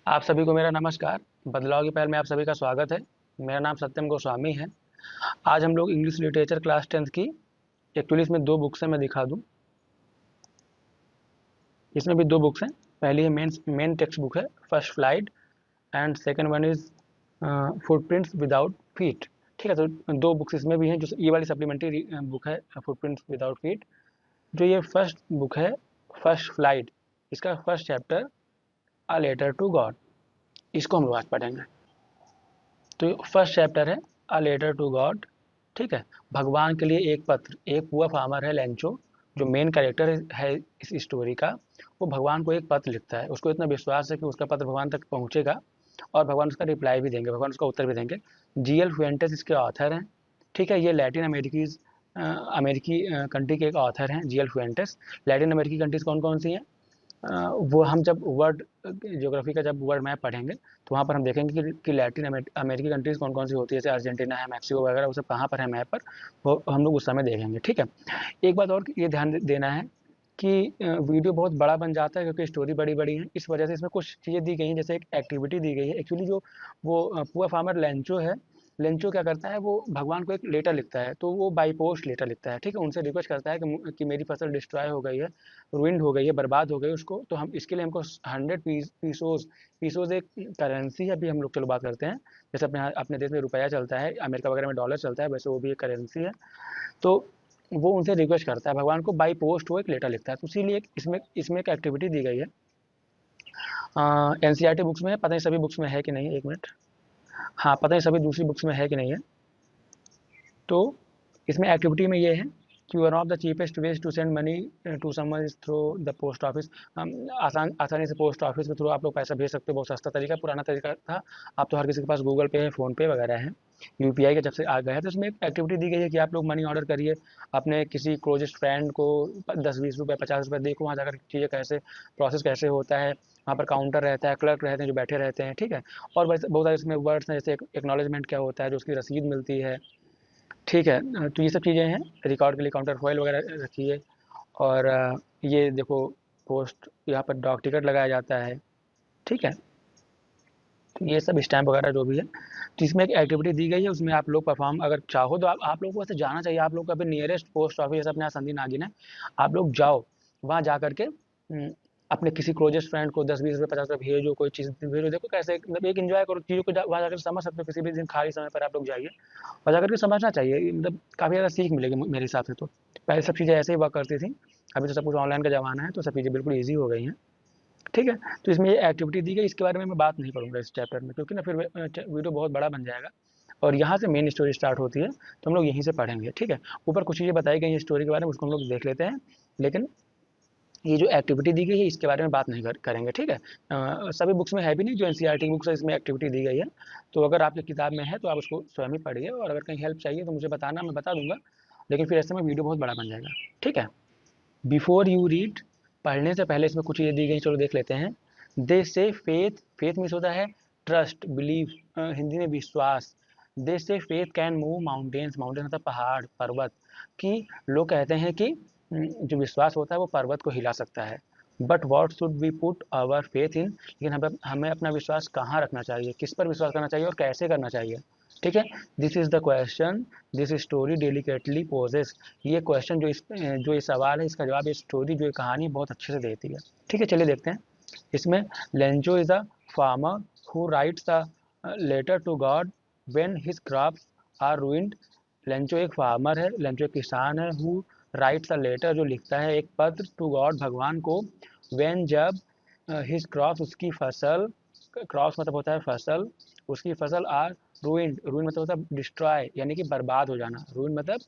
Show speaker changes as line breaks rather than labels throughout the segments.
आप सभी को मेरा नमस्कार। बदलाव की पहल में आप सभी का स्वागत है। मेरा नाम सत्यम गोस्वामी है। आज हम लोग इंग्लिश लिटरेचर क्लास 10th की एक्चुअली इसमें दो बुक्स हैं, मैं दिखा दूं। इसमें भी दो बुक्स हैं। पहली है मेन टेक्स्ट बुक है first flight, and second one is footprints without feet. ठीक है, तो दो बुक्स इसमें भी हैं। जो ये वाली सप्लीमेंट्री बुक है फुटप्रिंट्स विदाउट फीट, जो ये फर्स्ट बुक है फर्स्ट फ्लाइट, इसका first chapter a letter to God, इसको हम लोग आज पढ़ेंगे। तो फर्स्ट चैप्टर है अ लेटर टू गॉड। ठीक है, भगवान के लिए एक पत्र। एक पुअर फार्मर है लेंचो, जो मेन कैरेक्टर है इस स्टोरी का। वो भगवान को एक पत्र लिखता है। उसको इतना विश्वास है कि उसका पत्र भगवान तक पहुंचेगा और भगवान उसका रिप्लाई भी देंगे, भगवान उसका उत्तर भी देंगे। जीएल फ्यूएंटेस इसके ऑथर हैं। ठीक है, ये लैटिन अमेरिकी कंट्री के एक ऑथर हैं, जीएल फ्यूएंटेस। लैटिन अमेरिकी कंट्रीज कौन कौन सी हैं? वो हम जब वर्ल्ड ज्योग्राफी का जब वर्ल्ड मैप पढ़ेंगे तो वहाँ पर हम देखेंगे कि लैटिन अमेरिकी कंट्रीज़ कौन कौन सी होती है। जैसे अर्जेंटीना है, मैक्सिको वगैरह, वो सब कहाँ पर है मैप पर, वो हम लोग उस समय देखेंगे। ठीक है, एक बात और ये ध्यान देना है कि वीडियो बहुत बड़ा बन जाता है क्योंकि स्टोरी बड़ी बड़ी है। इस वजह से इसमें कुछ चीज़ें दी गई हैं, जैसे एक एक्टिविटी दी गई है। एक्चुअली जो वो पुअर फार्मर लेंचो है, लेंचो क्या करता है, वो भगवान को एक लेटर लिखता है। तो वो बाई पोस्ट लेटर लिखता है। ठीक है, उनसे रिक्वेस्ट करता है कि मेरी फसल डिस्ट्रॉय हो गई है, रुइंड हो गई है, बर्बाद हो गई उसको, तो हम इसके लिए हमको 100 पीसोस। पीसोस एक करेंसी है। अभी हम लोग चलो बात करते हैं। जैसे अपने अपने देश में रुपया चलता है, अमेरिका वगैरह में डॉलर चलता है, वैसे वो भी एक करेंसी है। तो वो उनसे रिक्वेस्ट करता है भगवान को, बाई पोस्ट वो एक लेटर लिखता है। तो इसीलिए इसमें इसमें एक एक्टिविटी दी गई है। एनसीईआरटी बुक्स में है, पता नहीं सभी बुक्स में है कि नहीं है, एक मिनट। हाँ, पता नहीं सभी दूसरी बुक्स में है कि नहीं है। तो इसमें एक्टिविटी में ये है कि one of the cheapest ways to send money to someone is through the post office. हम आसानी से पोस्ट ऑफिस के थ्रू आप लोग पैसा भेज सकते हो। बहुत सस्ता तरीका, पुराना तरीका था। अब तो हर किसी के पास गूगल पे है, फ़ोन पे वगैरह है। यूपीआई का जब से आ गया है, तो इसमें एक एक्टिविटी दी गई है कि आप लोग मनी ऑर्डर करिए अपने किसी क्लोजेस्ट फ्रेंड को। 10-20 रुपये, 50 रुपये, देखो वहाँ जाकर चीज़ें कैसे प्रोसेस कैसे होता है। वहाँ पर काउंटर रहता है, क्लर्क रहते हैं जो बैठे रहते हैं। ठीक है, और बहुत सारे इसमें वर्ड्स हैं, जैसे एक्नॉलेजमेंट क्या होता है, जो उसकी रसीद मिलती है। ठीक है, तो ये सब चीज़ें हैं। रिकॉर्ड के लिए काउंटर फॉइल वगैरह रखिए। और ये देखो, पोस्ट यहाँ पर डाक टिकट लगाया जाता है। ठीक है, तो ये सब स्टैम्प वगैरह जो भी है। तो इसमें एक एक्टिविटी दी गई है, उसमें आप लोग परफॉर्म अगर चाहो तो आप लोगों को वैसे जाना चाहिए। आप लोग का अभी नियरेस्ट पोस्ट ऑफिस जैसे अपने यहाँ संधी नागिन है, आप लोग जाओ वहाँ जा करके अपने किसी क्लोजेस्ट फ्रेंड को 10-20 रुपये, 50 रुपये भेजो, कोई चीज़ भेजो। देखो कैसे, मतलब एक एंजॉय करो चीज़ों को, वहाँ जाकर समझ सकते हो। किसी भी दिन खाली समय पर आप लोग जाइए और जाकर के समझना चाहिए, मतलब काफ़ी ज़्यादा सीख मिलेगी मेरे हिसाब से। तो पहले सब चीज़ें ऐसे ही वर्क करती थी, अभी तो सब कुछ ऑनलाइन का ज़माना है, तो सब चीज़ें बिल्कुल ईजी हो गई हैं। ठीक है, तो इसमें ये एक्टिविटी दी गई, इसके बारे में मैं बात नहीं करूँगा इस चैप्टर में, क्योंकि ना फिर वीडियो बहुत बड़ा बन जाएगा। और यहाँ से मेन स्टोरी स्टार्ट होती है, तो हम लोग यहीं से पढ़ेंगे। ठीक है, ऊपर कुछ चीज़ें बताई गई हैं स्टोरी के बारे में, उसको हम लोग देख लेते हैं। लेकिन ये जो एक्टिविटी दी गई है इसके बारे में बात नहीं करेंगे। ठीक है, सभी बुक्स में है भी नहीं, जो एनसीईआरटी बुक्स है इसमें एक्टिविटी दी गई है। तो अगर आपकी किताब में है तो आप उसको स्वयं ही पढ़िए, और अगर कहीं हेल्प चाहिए तो मुझे बताना, मैं बता दूंगा। लेकिन फिर ऐसे में वीडियो बहुत बड़ा बन जाएगा। ठीक है, बिफोर यू रीड, पढ़ने से पहले इसमें कुछ चीज़ें दी गई, चलो देख लेते हैं। दे से फेथ, फेथ मीन्स होता है ट्रस्ट, बिलीव, हिंदी में विश्वास। दे से faith can move mountains, mountain मतलब पहाड़, पर्वत। कि लोग कहते हैं कि जो विश्वास होता है वो पर्वत को हिला सकता है। But what should we put our faith in, लेकिन हमें हमें अपना विश्वास कहाँ रखना चाहिए, किस पर विश्वास करना चाहिए और कैसे करना चाहिए। ठीक है, this is the question this story delicately poses. ये क्वेश्चन जो ये सवाल है, इसका जवाब ये स्टोरी, जो ये कहानी बहुत अच्छे से देती है। ठीक है, चलिए देखते हैं। इसमें Lencho is a farmer who writes a letter to God when his crops are ruined। Lencho एक फार्मर है, लेंचो एक किसान है। हु राइट्स अ लेटर, जो लिखता है एक पत्र, टू गॉड भगवान को। व्हेन जब हिज क्रॉप्स उसकी फसल, क्रॉप्स मतलब होता है फसल, उसकी फसल आर ruined, ruin मतलब होता है डिस्ट्रॉय यानी कि बर्बाद हो जाना। ruin मतलब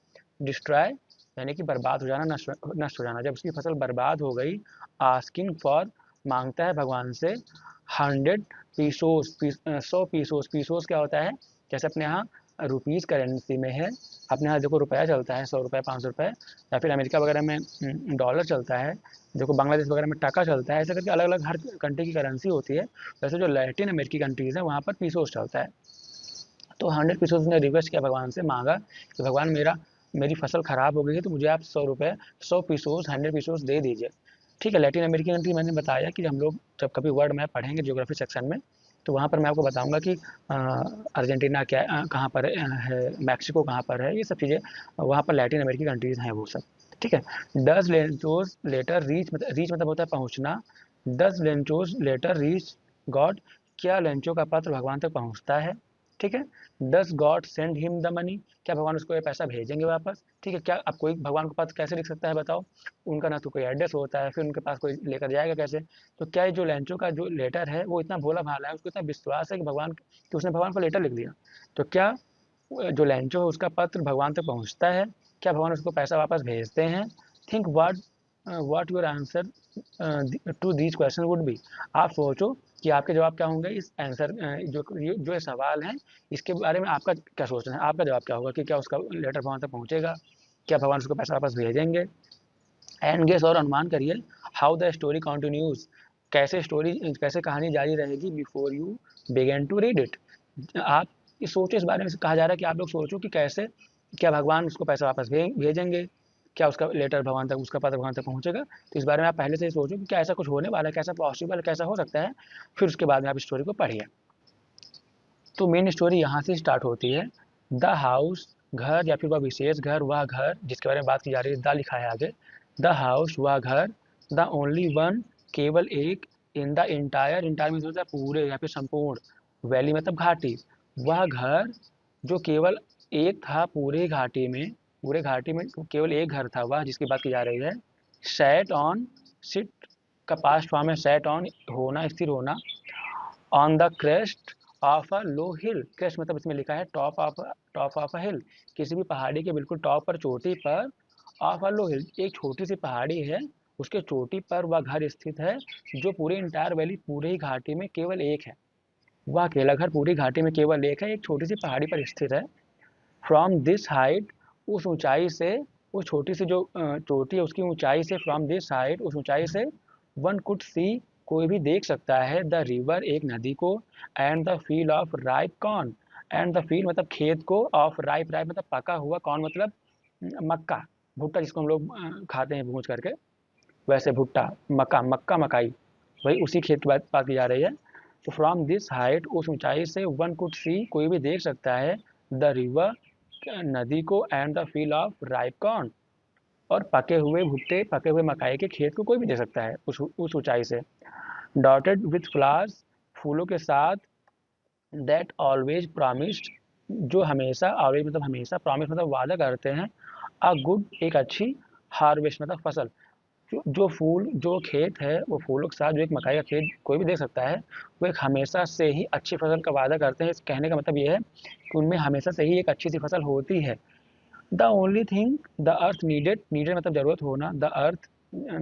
डिस्ट्रॉय यानी कि बर्बाद हो जाना, नष्ट हो जाना। जब उसकी फसल बर्बाद हो गई, आस्किंग फॉर, मांगता है भगवान से 100 पीसोस, 100 पीसोस। पीसोस क्या होता है, जैसे अपने यहाँ रुपीज़ करेंसी में है, अपने यहाँ देखो रुपया चलता है, 100 रुपये, 500 रुपये, या फिर अमेरिका वगैरह में डॉलर चलता है, देखो बांग्लादेश वगैरह में टाका चलता है। ऐसे करके अलग अलग हर कंट्री की करेंसी होती है। वैसे जो लैटिन अमेरिकी कंट्रीज़ हैं वहाँ पर पीसोस चलता है। तो 100 पीसोस ने रिक्वेस्ट किया भगवान से, मांगा कि भगवान मेरी फसल ख़राब हो गई है, तो मुझे आप 100 पीसोस, 100 पीसोस दे दीजिए। ठीक है। लैटिन अमेरिकी कंट्री मैंने बताया कि हम लोग जब कभी वर्ल्ड मैप पढ़ेंगे ज्योग्राफी सेक्शन में, तो वहाँ पर मैं आपको बताऊंगा कि अर्जेंटीना क्या कहाँ पर है, मैक्सिको कहाँ पर है, ये सब चीज़ें वहाँ पर लैटिन अमेरिकी कंट्रीज़ हैं वो सब। ठीक है। डज लेंचोज लेटर रीच मतलब होता है पहुँचना। Does Lencho's letter reach God, क्या लेंचो का पत्र भगवान तक पहुँचता है। ठीक है। Does God send him the money, क्या भगवान उसको ये पैसा भेजेंगे वापस। ठीक है। क्या अब कोई भगवान को पत्र कैसे लिख सकता है बताओ, उनका ना तो कोई एड्रेस होता है, फिर उनके पास कोई लेकर जाएगा कैसे। तो क्या ये जो लेंचो का जो लेटर है वो इतना भोला भाला है, उसको इतना विश्वास है कि भगवान कि उसने भगवान को लेटर लिख दिया, तो क्या जो लेंचो है उसका पत्र भगवान तक पहुंचता है, क्या भगवान उसको पैसा वापस भेजते हैं। Think what your answer to these questions would be, आप सोचो कि आपके जवाब क्या होंगे इस आंसर जो ये सवाल हैं इसके बारे में आपका क्या सोचना है, आपका जवाब क्या होगा कि क्या उसका लेटर भगवान तक पहुंचेगा, क्या भगवान उसको पैसा वापस भेजेंगे। एंड गेस और अनुमान करिए हाउ द स्टोरी कंटिन्यूज, कैसे कहानी जारी रहेगी before you begin to read it. आप सोचो, इस बारे में कहा जा रहा है कि आप लोग सोचो कि कैसे, क्या भगवान उसको पैसा वापस भेजेंगे, क्या उसका लेटर भगवान तक, उसका पत्र भगवान तक पहुंचेगा। तो इस बारे में आप पहले से ही सोचो कि क्या ऐसा कुछ होने वाला है, कैसा पॉसिबल, कैसा हो सकता है, फिर उसके बाद में आप स्टोरी को पढ़िए। तो मेन स्टोरी यहाँ से स्टार्ट होती है। द हाउस, घर या फिर वह विशेष घर, वह घर जिसके बारे में बात की जा रही है, द लिखा है आगे। द हाउस वह घर, द ओनली वन केवल एक, इन द इंटायर मीन्स होता है पूरे या फिर संपूर्ण, वैली मतलब घाटी, वह घर जो केवल एक था पूरे घाटी में केवल एक घर था, वह जिसकी बात की जा रही है। सैट ऑन, सिट का पास्ट फॉर्म है सैट ऑन, होना स्थिर होना। On the crest of a low hill, crest मतलब इसमें लिखा है टॉप ऑफ अ हिल, किसी भी पहाड़ी के बिल्कुल टॉप पर, चोटी पर। ऑफ अ लो हिल एक छोटी सी पहाड़ी है, उसके चोटी पर वह घर स्थित है जो पूरे इंटायर वैली पूरे ही घाटी में केवल एक है। वह अकेला घर पूरी घाटी में केवल एक है, एक छोटी सी पहाड़ी पर स्थित है। फ्रॉम दिस हाइट, उस ऊंचाई से, उस छोटी सी जो चोटी है उसकी ऊंचाई से, फ्रॉम दिस हाइट उस ऊंचाई से, वन कुड सी कोई भी देख सकता है, द रिवर एक नदी को, and the field of ripe corn, and the field मतलब खेत को, ऑफ राइप, राइप मतलब पका हुआ, कॉर्न मतलब मक्का, भुट्टा जिसको हम लोग खाते हैं भूज करके, वैसे भुट्टा, मक्का, मक्का मकाई, वही उसी खेत की बात की जा रही है। तो फ्रॉम दिस हाइट उस ऊंचाई से, वन कुड सी कोई भी देख सकता है, द रिवर नदी को, and the field of ripe corn और पके हुए भुट्टे, पके हुए मकाई के खेत को कोई भी देख सकता है उस ऊंचाई से। डॉटेड विथ फ्लावर्स, फूलों के साथ। दैट ऑलवेज प्रॉमिस्ड, जो हमेशा, ऑलवेज मतलब हमेशा, प्रॉमिस मतलब वादा करते हैं, अ गुड एक अच्छी, हार्वेस्ट मतलब फसल। जो फूल, जो खेत है वो फूलों के साथ, जो एक मकाई का खेत कोई भी देख सकता है, वो एक हमेशा से ही अच्छी फसल का वादा करते हैं। इस कहने का मतलब ये है कि उनमें हमेशा से ही एक अच्छी सी फसल होती है। The only thing the earth needed, needed मतलब जरूरत होना, द अर्थ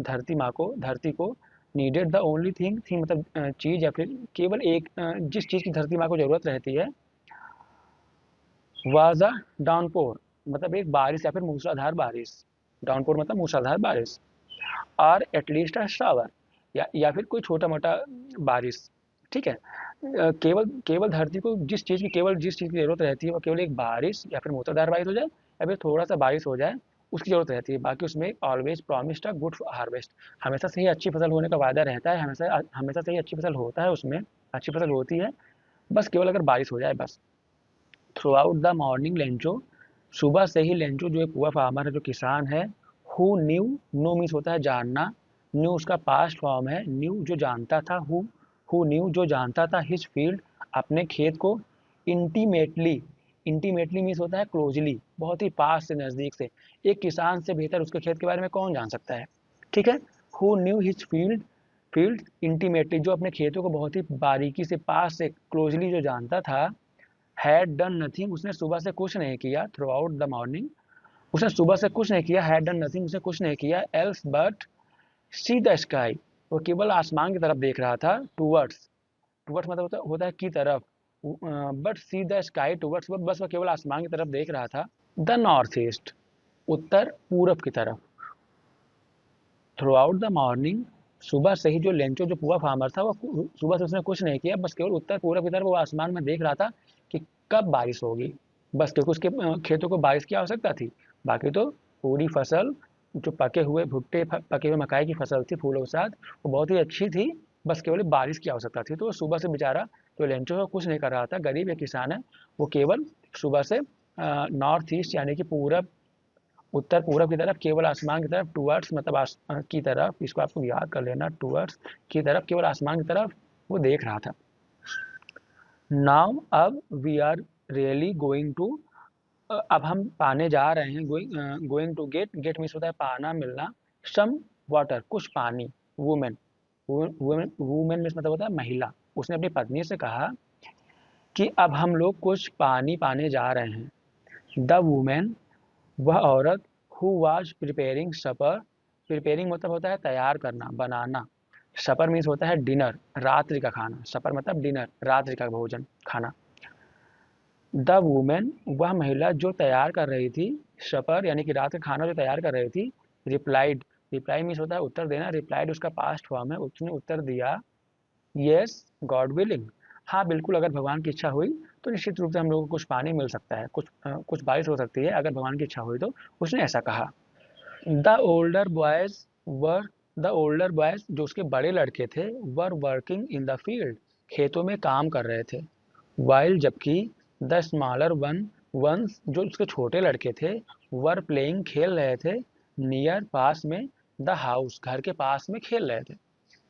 धरती माँ को, धरती को, नीडेड द ओनली थिंग मतलब चीज या फिर केवल एक, जिस चीज की धरती माँ को जरूरत रहती है, वाज अ डाउनपोर मतलब एक बारिश या फिर मूसलाधार बारिश, डाउनपोर मतलब मूसलाधार बारिश, और एटलीस्ट अ शावर या फिर कोई छोटा मोटा बारिश। ठीक है। केवल केवल धरती को जिस चीज़ की ज़रूरत रहती है वो केवल एक बारिश या फिर मूसलाधार बारिश हो जाए या फिर थोड़ा सा बारिश हो जाए, उसकी ज़रूरत रहती है। बाकी उसमें always promised a good harvest, हमेशा से ही अच्छी फसल होने का वादा रहता है, हमेशा हमेशा से ही अच्छी फसल होता है, उसमें अच्छी फसल होती है, बस केवल अगर बारिश हो जाए बस। Through out the morning Lencho, सुबह से ही लेंचो जो एक पुआ फार्मर है, जो किसान है, हु न्यू, नो मीन्स होता है जानना, न्यू उसका पास्ट फॉर्म है, न्यू जो जानता था, हु न्यू जो जानता था, हिज फील्ड अपने खेत को, इंटीमेटली, इंटीमेटली मीन्स होता है क्लोजली, बहुत ही पास से, नज़दीक से। एक किसान से बेहतर उसके खेत के बारे में कौन जान सकता है। ठीक है। Who knew his field intimately, जो अपने खेतों को बहुत ही बारीकी से, पास से, क्लोजली जो जानता था। हैड डन नथिंग, उसने सुबह से कुछ नहीं किया, थ्रू आउट द मॉर्निंग, उसने सुबह से कुछ नहीं किया, हैड डन नथिंग उसने कुछ नहीं किया, else but see the sky, वो केवल आसमान की तरफ देख रहा था, टूवर्ड्स, टूवर्ड्स मतलब होता है की तरफ, but see the sky towards, बस वह केवल आसमान की तरफ देख रहा था। द नॉर्थ ईस्ट, उत्तर पूरब की तरफ। थ्रू आउट द मॉर्निंग, सुबह से ही जो लेंचो जो पुआ फार्मर था, वो सुबह से उसने कुछ नहीं किया, बस केवल उत्तर पूरब की तरफ वो आसमान में देख रहा था कि कब बारिश होगी, बस क्योंकि उसके खेतों को बारिश की आवश्यकता थी, बाकी तो पूरी फसल जो पके हुए भुट्टे पके हुए मकाई की फसल थी फूलों के साथ, वो बहुत ही अच्छी थी, बस केवल बारिश की आवश्यकता थी। तो सुबह से बेचारा जो लेंचो है कुछ नहीं कर रहा था, गरीब एक किसान है, वो केवल सुबह से नॉर्थ ईस्ट यानी कि पूरब उत्तर पूरब की तरफ, केवल आसमान की तरफ, टूवर्ड्स मतलब की तरफ, इसको आपको याद कर लेना, टूवर्ड्स की तरफ, केवल आसमान की तरफ वो देख रहा था। नाउ अब we are really going to, अब हम पाने जा रहे हैं, going to get, get means होता है पाना मिलना, सम वाटर कुछ पानी, वुमेन, वुमेन वुमेन मीन्स मतलब होता है महिला, उसने अपनी पत्नी से कहा कि अब हम लोग कुछ पानी पाने जा रहे हैं। द वुमेन, वह औरत, who was preparing supper, preparing मतलब होता है तैयार करना, बनाना, सपर मीन्स होता है डिनर, रात्रि का खाना, सपर मतलब डिनर, रात्रि का भोजन खाना। द वुमेन, वह महिला जो तैयार कर रही थी सपर यानी कि रात का खाना जो तैयार कर रही थी, रिप्लाइड, रिप्लाई मीन्स होता है उत्तर देना, रिप्लाइड उसका पास्ट फॉर्म है, उसने उत्तर दिया, यस गॉड विलिंग, हाँ बिल्कुल, अगर भगवान की इच्छा हुई तो निश्चित रूप से हम लोगों को कुछ पानी मिल सकता है, कुछ बारिश हो सकती है अगर भगवान की इच्छा हुई तो, उसने ऐसा कहा। The older boys were, the older boys जो उसके बड़े लड़के थे, were working in the field, खेतों में काम कर रहे थे, वाइल जबकि द स्मॉलर वंस जो उसके छोटे लड़के थे, वर प्लेइंग खेल रहे थे, नियर पास में, द हाउस घर के पास में खेल रहे थे।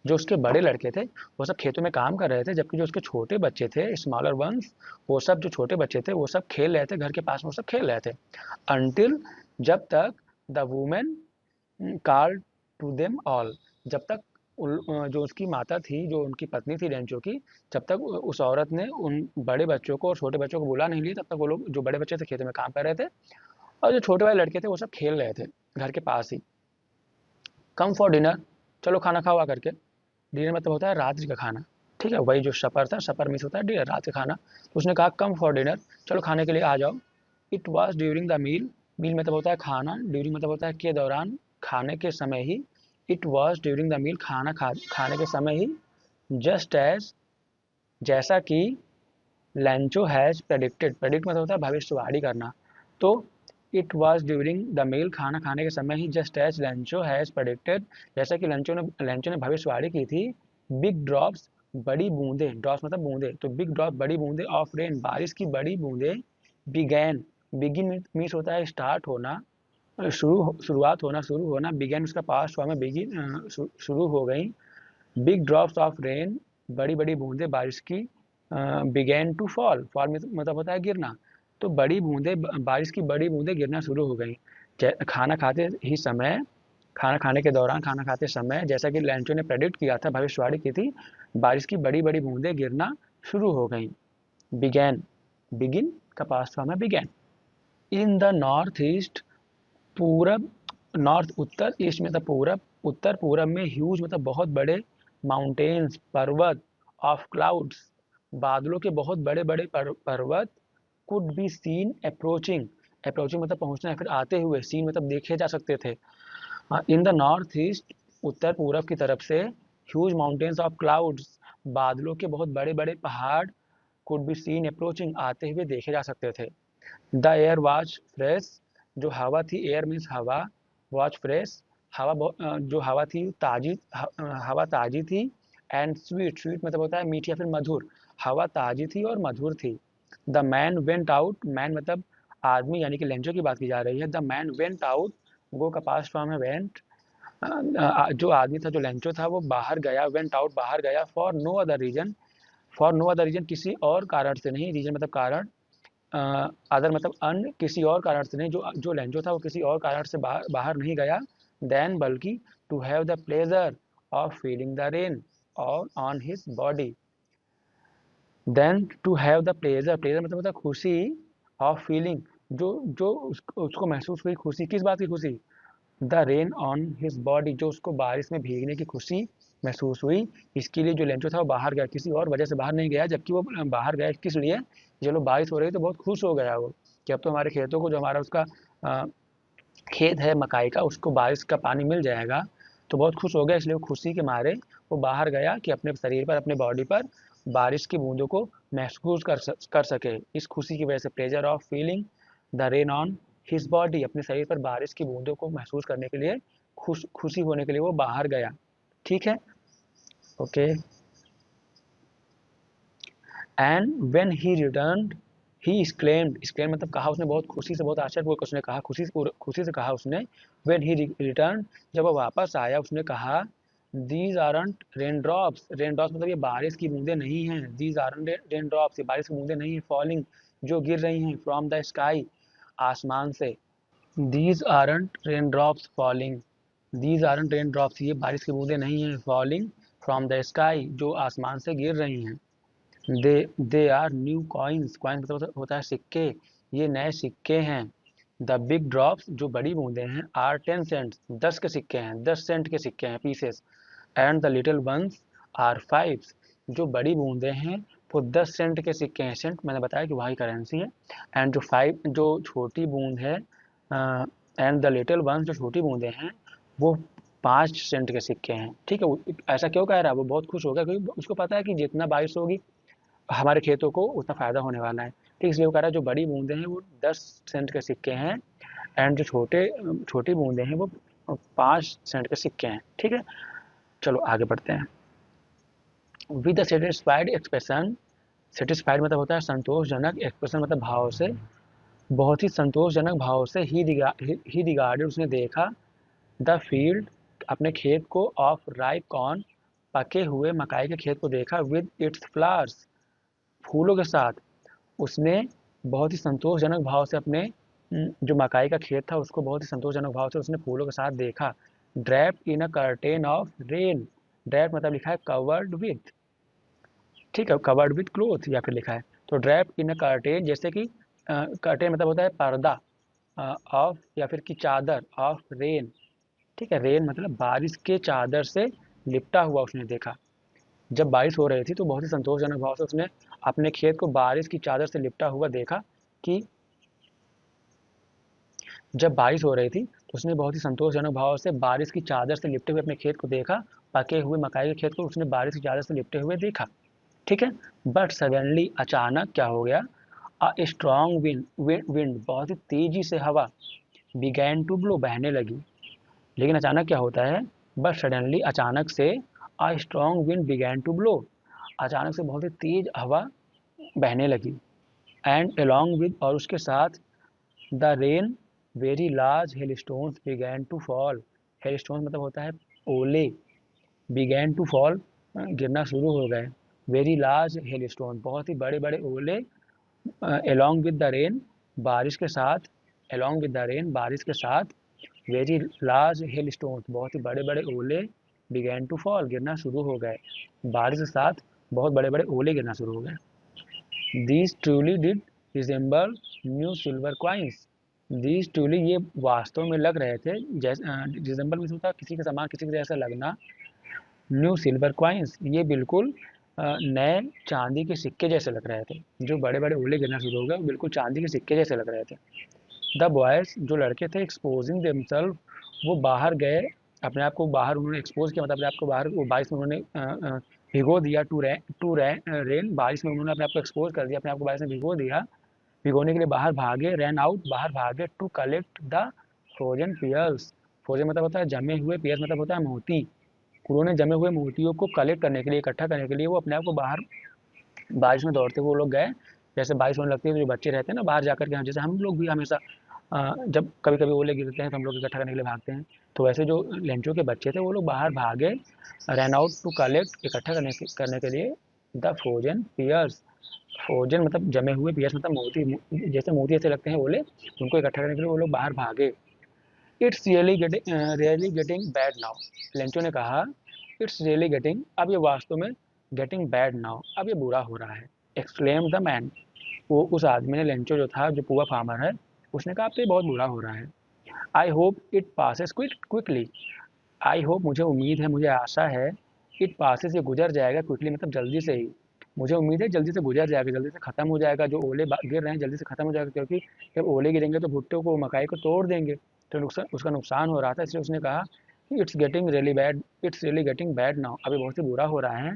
जो उसके बड़े लड़के थे वो सब खेतों में काम कर रहे थे, जबकि जो उसके छोटे बच्चे थे स्मॉलर वंस, वो सब जो छोटे बच्चे थे वो सब खेल रहे थे, घर के पास में वो सब खेल रहे थे। अनटिल, जब तक, the women called to them all, जब तक जो उसकी माता थी, जो उनकी पत्नी थी रेंचो की, जब तक उस औरत ने उन बड़े बच्चों को और छोटे बच्चों को बुला नहीं लिया, तब तक वो लोग जो बड़े बच्चे थे खेतों में काम कर रहे थे, और जो छोटे वाले लड़के थे वो सब खेल रहे थे घर के पास ही। कम फॉर डिनर, चलो खाना खाओ करके, डिनर मतलब होता है रात्रि का खाना, ठीक है, वही जो सपर था, सपर मीन्स होता है डिनर, रात का खाना, तो उसने कहा कम फॉर डिनर, चलो खाने के लिए आ जाओ। It was during the meal, meal मतलब होता है खाना, ड्यूरिंग मतलब होता है के दौरान, खाने के समय ही, it was during the meal खाने के समय ही, जस्ट एज जैसा कि, लैंचो हैज प्रेडिक्टेड, प्रेडिक्ट मतलब होता है भविष्यवाणी करना, तो it was during the meal खाना खाने के समय ही, just as Lencho has predicted, जैसा कि लैंचो ने भविष्यवाणी की थी, बिग ड्रॉप्स बड़ी बूंदे, ड्रॉप्स मतलब बूंदे, तो बिग ड्रॉप बड़ी बूंदे ऑफ रेन बारिश की बड़ी बूंदे, बिगैन, बिगिन मीन्स होता है स्टार्ट होना, शुरुआत होना, शुरू होना, बिगैन उसका पास्ट फॉर्म है, बिगिन शुरू हो गई, बिग ड्रॉप्स ऑफ रेन बड़ी बड़ी बूंदे बारिश की, बिगैन टू फॉल, फॉल मतलब होता है गिरना, तो बड़ी बूंदे बारिश की बड़ी बूंदे गिरना शुरू हो गई। खाना खाते ही समय, खाना खाने के दौरान, खाना खाते समय, जैसा कि लैंचो ने प्रेडिक्ट किया था, भविष्यवाणी की थी, बारिश की बड़ी बड़ी बूंदे गिरना शुरू हो गई। बिगैन, बिगिन का पास्ट फॉर्म है began. In the north east, पूरब, नॉर्थ उत्तर, ईस्ट में था पूरब, उत्तर पूरब में, ह्यूज मतलब बहुत बड़े, माउंटेन्स पर्वत, ऑफ क्लाउड्स बादलों के बहुत बड़े बड़े पर्वत, could be seen approaching, approaching मतलब पहुंचना या फिर आते हुए, सीन मतलब देखे जा सकते थे। इन द नॉर्थ ईस्ट, उत्तर पूरब की तरफ से, ह्यूज माउंटेन्स ऑफ क्लाउड्स बादलों के बहुत बड़े बड़े पहाड़, कुड बी सीन अप्रोचिंग आते हुए देखे जा सकते थे। द एयर वाज फ्रेश, जो हवा थी, एयर मीन्स हवा, वाज फ्रेश, जो हवा थी ताजी, हवा ताजी थी, एंड स्वीट, स्वीट मतलब होता है मीठी या फिर मधुर, हवा ताजी थी और मधुर थी। The man went out, man मतलब आदमी यानी कि लेंचो की बात की जा रही है, द मैन वेंट आउट, गो का पास्ट फॉर्म है वेंट, जो आदमी था, जो लेंचो था, वो बाहर गया, वेंट आउट बाहर गया, for no other reason, for no other reason किसी और कारण से नहीं, रीजन मतलब कारण, अदर मतलब अन्य, किसी और कारण से नहीं, जो जो लेंजो था वो किसी और कारण से बाहर नहीं गया, देन बल्कि, to have the pleasure of feeling the rain on his body, then to have the pleasure, pleasure मतलब होता है खुशी, ऑफ फीलिंग जो जो उसको महसूस हुई खुशी, किस बात की खुशी, the rain on his body, जो उसको बारिश में भीगने की खुशी महसूस हुई, इसके लिए जो लेंचो था वो बाहर गया, किसी और वजह से बाहर नहीं गया, जबकि वो बाहर गया किस लिए, चलो बारिश हो रही तो बहुत खुश हो गया वो, कि अब तो हमारे खेतों को, जो हमारा उसका अ, खेत है मकाई का, उसको बारिश का पानी मिल जाएगा, तो बहुत खुश हो गया, इसलिए वो खुशी के मारे वो बाहर गया कि अपने शरीर पर, अपने बॉडी पर बारिश की बूंदों को महसूस कर सके, इस खुशी की वजह से, pleasure of feeling the rain on his body, अपने शरीर पर बारिश की बूंदों को महसूस करने के लिए, खुशी होने के लिए वो बाहर गया। ठीक है, okay. And when he returned he exclaimed मतलब कहा उसने, बहुत खुशी से, बहुत आश्चर्यपूर्वक उसने कहा, खुशी से कहा उसने। व्हेन ही रिटर्न, जब वो वापस आया उसने कहा, दीज आरंट रेन ड्रॉप्स मतलब ये बारिश की बूंदें नहीं हैं, दीज आरंट रेन ड्रॉप्स, ये बारिश की बूंदें नहीं हैं, फॉलिंग जो गिर रही हैं, फ्रॉम द स्काई आसमान से। These aren't rain drops falling, these aren't rain drops, ये बारिश की बूंदें नहीं हैं, फॉलिंग फ्रॉम द स्काई, जो आसमान से गिर रही हैं। They are new coins, coins मतलब होता है सिक्के, ये नए सिक्के हैं। द बिग ड्रॉप्स, जो बड़ी बूंदें हैं, आर 10 सेंट्स, 10 के सिक्के हैं, 10 सेंट के सिक्के हैं, pieces. And the little ones are 5, जो बड़ी बूंदें हैं वो 10 सेंट के सिक्के हैं। सेंट मैंने बताया कि वही करेंसी है। एंड जो 5, जो छोटी बूंद है, एंड द लिटिल वंस, जो छोटी बूंदें हैं, वो 5 सेंट के सिक्के हैं। ठीक है, ऐसा क्यों कह रहा है? वो बहुत खुश हो गया क्योंकि उसको पता है कि जितना बारिश होगी हमारे खेतों को उतना फ़ायदा होने वाला है। ठीक, इसलिए वो कह रहा है जो बड़ी बूंदें हैं वो 10 सेंट के सिक्के हैं, एंड जो छोटी बूंदें हैं वो 5 सेंट के सिक्के हैं। ठीक है, चलो आगे बढ़ते हैं। With the satisfied expression, satisfied मतलब होता है संतोषजनक, एक्सप्रेशन मतलब भाव से, बहुत ही संतोषजनक भाव से, ही रिगार्डेड, उसने देखा, द फील्ड, अपने खेत को, ऑफ राइप कॉर्न, पके हुए मकाई के खेत को देखा, विद इट्स फ्लावर्स, फूलों के साथ। उसने बहुत ही संतोषजनक भाव से अपने जो मकाई का खेत था उसको बहुत ही संतोषजनक भाव से उसने फूलों के साथ देखा। Draped in a curtain of rain, drape मतलब लिखा है कवर्ड विथ, ठीक है, कवर्ड विथ क्लोथ या फिर लिखा है। तो ड्रैप्ड इन अ कर्टेन, जैसे कि कर्टेन मतलब होता है पर्दा, ऑफ या फिर की चादर, ऑफ रेन। ठीक है, रेन मतलब बारिश के चादर से लिपटा हुआ उसने देखा। जब बारिश हो रही थी तो बहुत ही संतोषजनक भाव से उसने अपने खेत को बारिश की चादर से लिपटा हुआ देखा। कि जब बारिश हो रही थी तो उसने बहुत ही संतोषजनक भाव से बारिश की चादर से लिपटे हुए अपने खेत को देखा, पके हुए मकाई के खेत को उसने बारिश की चादर से लिपटे हुए देखा। ठीक है, बट सडनली, अचानक क्या हो गया, अ स्ट्रॉन्ग विंड बहुत ही तेजी से हवा, बिगैन टू ब्लो, बहने लगी। लेकिन अचानक क्या होता है, बट सडनली, अचानक से, a strong wind began to blow, अचानक से बहुत ही तेज हवा बहने लगी। एंड अलोंग विद, और उसके साथ, the rain, very large hailstones began to fall, hailstones मतलब होता है ओले, बिगैन टू फॉल, गिरना शुरू हो गए। वेरी लार्ज हेल स्टोन, बहुत ही बड़े बड़े ओले, अलोंग विद द रेन, बारिश के साथ, अलोंग विद द रेन, बारिश के साथ, वेरी लार्ज हेल स्टोन्स, बहुत ही बड़े बड़े ओले, बिगैन टू फॉल, गिरना शुरू हो गए। बारिश के साथ बहुत बड़े बड़े ओले गिरना शुरू हो गए। These truly did resemble new silver coins, these truly, ये वास्तव में लग रहे थे, जैसे रिजेंबल मीन्स होता है किसी के समान, किसी के जैसा लगना। न्यू सिल्वर क्वाइंस, ये बिल्कुल नए चांदी के सिक्के जैसे लग रहे थे। जो बड़े बड़े ओले गिरना शुरू हो गए वो बिल्कुल चांदी के सिक्के जैसे लग रहे थे। द बॉयज, जो लड़के थे, एक्सपोजिंग देमसेल्फ, वो बाहर गए, अपने आप को बाहर उन्होंने एक्सपोज किया, मतलब अपने आप को बाहर वो बारिश में उन्होंने भिगो दिया, टू रेन, बारिश में उन्होंने अपने आप को एक्सपोज कर दिया, अपने आप को बारिश में भिगो दिया, भिगोने के लिए बाहर भागे, रैन आउट, बाहर भागे, to collect the frozen pearls, frozen मतलब होता है जमे हुए, पियर्स मतलब होता है मोती। उन्होंने जमे हुए मोतियों को कलेक्ट करने के लिए, इकट्ठा करने के लिए, वो अपने आप को बाहर बारिश में दौड़ते हुए वो लोग गए। जैसे बारिश होने लगती है तो जो बच्चे रहते हैं ना बाहर जाकर के, जैसे हम लोग भी हमेशा जब कभी कभी ओले गिरते हैं तो हम लोग इकट्ठा करने के लिए भागते हैं। तो वैसे जो लेंचों के बच्चे थे वो लोग बाहर भागे, रन आउट टू कलेक्ट, इकट्ठा करने के लिए, द फ्रोजन पियर्स, फ्रोजन मतलब जमे हुए, पियर्स मतलब मोती, जैसे मोती ऐसे लगते हैं ओले, उनको इकट्ठा करने के लिए वो लोग बाहर भागे। It's really getting bad now, Lencho ने कहा, इट्स रियली गेटिंग, अब ये वास्तव में, गेटिंग बैड नाउ, अब ये बुरा हो रहा है। एक्सक्लेम द मैन, वो उस आदमी ने, लेंचो जो था, जो पुआ फार्मर है, उसने कहा अब तो ये बहुत बुरा हो रहा है। I hope it passes quickly, I hope मुझे उम्मीद है, मुझे आशा है, इट पासिस ये गुजर जाएगा, क्विकली मतलब जल्दी से ही, मुझे उम्मीद है जल्दी से गुजर जाएगा, जल्दी से ख़त्म हो जाएगा, जो ओले गिर रहे हैं जल्दी से ख़त्म हो जाएगा, क्योंकि जब ओले गिरेंगे तो भुट्टे को, मकाई को तोड़ देंगे, तो नुकसान, उसका नुकसान हो रहा था, इसलिए उसने कहा कि it's really getting bad now, अभी बहुत ही बुरा हो रहा है।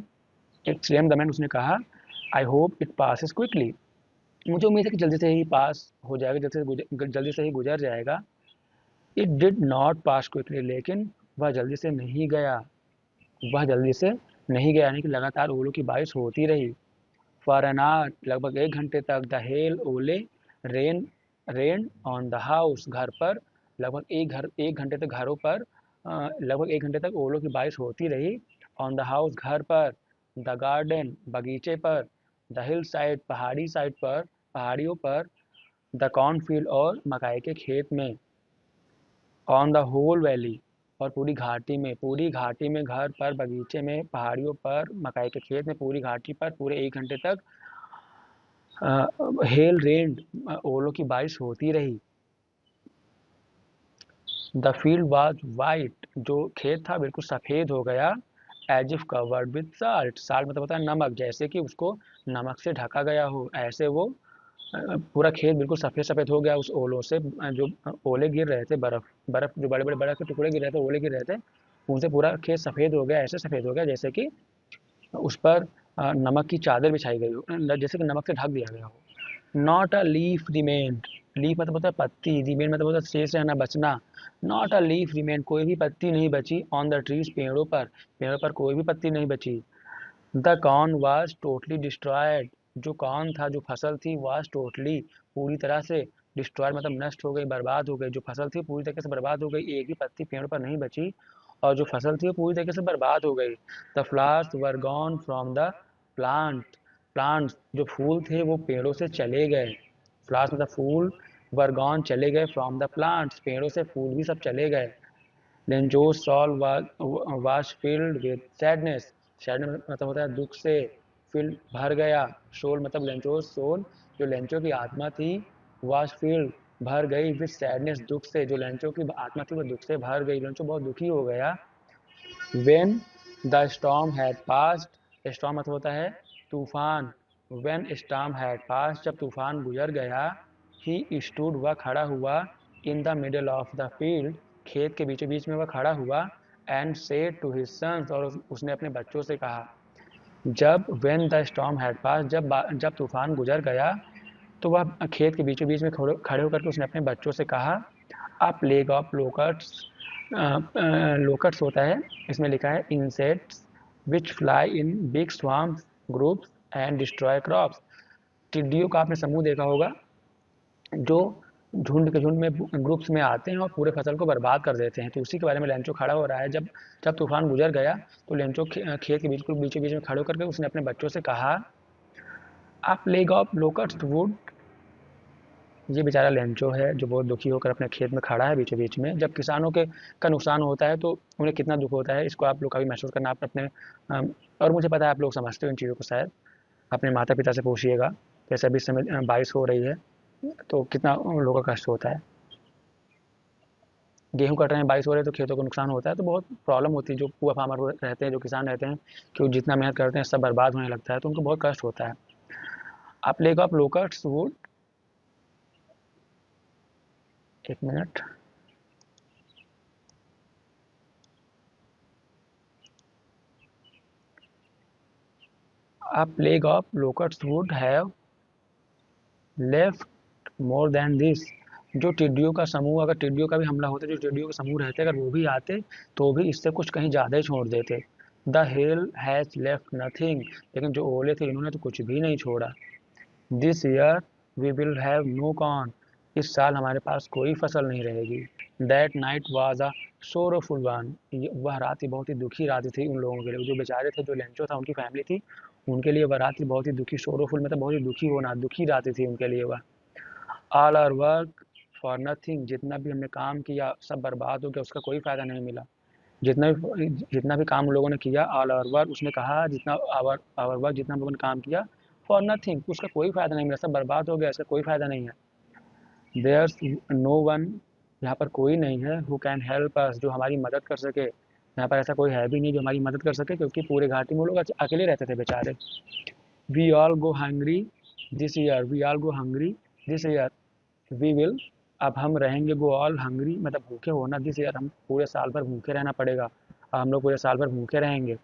एक्सक्लेम द मैन, उसने कहा, I hope it passes quickly, मुझे उम्मीद है कि जल्दी से ही पास हो जाएगा, जल्दी से ही गुजर जाएगा। It did not pass quickly, लेकिन वह जल्दी से नहीं गया, यानी कि लगातार ओलों की बारिश होती रही। फॉर एन आवर, लगभग 1 घंटे तक, द हेल ओले rain rain on the house, घर पर लगभग 1 घंटे तक घरों पर लगभग 1 घंटे तक ओलों की बारिश होती रही। ऑन द हाउस, घर पर। द गार्डन, बगीचे पर। द हिल साइड, पहाड़ियों पर। द कॉर्नफील्ड, और मकाई के खेत में। ऑन द होल वैली, और पूरी घाटी में, घर पर, बगीचे में, पहाड़ियों पर, मकाई के खेत में, पूरी घाटी पर पूरे 1 घंटे तक हेल रेन्ड, ओलों की बारिश होती रही। द फील्ड वाज वाइट, जो खेत था बिल्कुल सफ़ेद हो गया। As if covered with salt, salt मतलब होता है नमक, जैसे कि उसको नमक से ढका गया हो, ऐसे वो पूरा खेत बिल्कुल सफ़ेद सफ़ेद हो गया उस ओलों से। जो ओले गिर रहे थे, बर्फ़ जो बड़े बड़े बर्फ़ के टुकड़े गिर रहे थे, ओले गिर रहे थे, उनसे पूरा खेत सफ़ेद हो गया, ऐसे सफ़ेद हो गया जैसे कि उस पर नमक की चादर बिछाई गई हो, जैसे कि नमक से ढक दिया गया हो। Not a leaf remained, leaf मतलब होता है पत्ती, रिमेन मतलब होता है शेष रहना, बचना। नॉट अ लीफ रिमेन, कोई भी पत्ती नहीं बची। ऑन द ट्रीज, पेड़ों पर कोई भी पत्ती नहीं बची। The corn was totally destroyed, जो कॉर्न था, जो फसल थी, वाज टोटली, पूरी तरह से, डिस्ट्रॉयड मतलब नष्ट हो गई, बर्बाद हो गई। जो फसल थी पूरी तरीके से बर्बाद हो गई, एक भी पत्ती पेड़ पर नहीं बची, और जो फसल थी वो पूरी तरीके से बर्बाद हो गई। The flowers were gone from the plant, plants जो फूल थे वो पेड़ों से चले गए। फ्लावर्स मतलब फूल, वर गॉन चले गए, फ्रॉम द प्लांट्स पेड़ों से फूल भी सब चले गए। Lencho's soul was filled with sadness, sadness मतलब होता है दुख से, फिल्ड भर गया। सोल मतलब लेंचोस सोल, जो लेंचो की आत्मा थी, वाज फिल्ड भर गई, विद सैडनेस दुख से, जो लेंचो की आत्मा थी वो दुख से भर गई, लेंचो बहुत दुखी हो गया। When the storm had passed, storm मतलब होता है तूफान। व्हेन स्टॉर्म हैड पास्ड, जब तूफान गुजर गया। ही स्टूड, वह खड़ा हुआ। In the middle of the field, खेत के बीचों बीच में वह खड़ा हुआ। And said to his sons, और उसने अपने बच्चों से कहा। जब when the storm had passed, जब तूफान गुजर गया, तो वह खेत के बीचों बीच में खड़े होकर के उसने अपने बच्चों से कहा। अ प्लेग ऑफ लोकट्स, लोकट्स होता है, इसमें लिखा है insects which fly in big swarms groups and destroy crops. टिड्डियों का आपने समूह देखा होगा, जो झुंड के झुंड में ग्रुप्स में आते हैं और पूरे फसल को बर्बाद कर देते हैं। तो उसी के बारे में लेंचो खड़ा हो रहा है। जब जब तूफान गुजर गया तो लेंचो खेत के बिल्कुल बीचों बीच में खड़े होकर के उसने अपने बच्चों से कहा। आ प्लेग ऑफ लोकस्ट वुड, ये बेचारा लेंचो है जो बहुत दुखी होकर अपने खेत में खड़ा है बीचों बीच में। जब किसानों के का नुकसान होता है तो उन्हें कितना दुख होता है, इसको आप लोग का भी महसूस करना। आप अपने और मुझे पता है आप लोग समझते हो इन चीज़ों को, शायद अपने माता पिता से पूछिएगा। जैसे अभी इस समय बारिश हो रही है तो कितना उन लोगों का कष्ट होता है। गेहूँ कट रहे हैं, बारिश हो रही है तो खेतों को नुकसान होता है, तो बहुत प्रॉब्लम होती है। जो पुअर फार्मर रहते हैं, जो किसान रहते हैं, कि वो जितना मेहनत करते हैं सब बर्बाद होने लगता है, तो उनको बहुत कष्ट होता है। आप लेग ऑफ लोकट्स वुड, एक minute, a plague of locusts would have left more than this, जो टिड्डियों का समूह, अगर टिड्डियों का भी हमला होता, जो टिड्डियों का समूह रहते, अगर वो भी आते तो भी इससे कुछ कहीं ज़्यादा ही छोड़ देते। The hell has left nothing, लेकिन जो ओले थे इन्होंने तो कुछ भी नहीं छोड़ा। This year we will have no corn, इस साल हमारे पास कोई फसल नहीं रहेगी। That night was a sorrowful one, वह रात ही बहुत ही दुखी रात थी उन लोगों के लिए, जो बेचारे थे, जो लेंचो था, उनकी फैमिली थी, उनके लिए वह रात ही बहुत ही दुखी, सोरोफुल मतलब बहुत ही दुखी होना, दुखी रात थी उनके लिए वह। All our work for nothing, जितना भी हमने काम किया सब बर्बाद हो गया, उसका कोई फ़ायदा नहीं मिला। जितना भी काम उन लोगों ने किया, ऑल आवर वर्क, उसने कहा जितना आवर आवर वर्क, जितना हम लोगों ने काम किया, फॉर नथिंग, उसका कोई फ़ायदा नहीं मिला, सब बर्बाद हो गया, इसका कोई फ़ायदा नहीं है। देयर्स नो वन, यहाँ पर कोई नहीं है, हु कैन हेल्प अस, जो हमारी मदद कर सके। यहाँ पर ऐसा कोई है भी नहीं जो हमारी मदद कर सके, क्योंकि पूरे घाटी में वो लोग अकेले रहते थे बेचारे। We all go hungry this year, we all go hungry this year, we will, अब हम रहेंगे, गो ऑल हंग्री मतलब भूखे होना, दिस ईयर हम पूरे साल भर भूखे रहना पड़ेगा, अब हम लोग पूरे साल भर भूखे रहेंगे।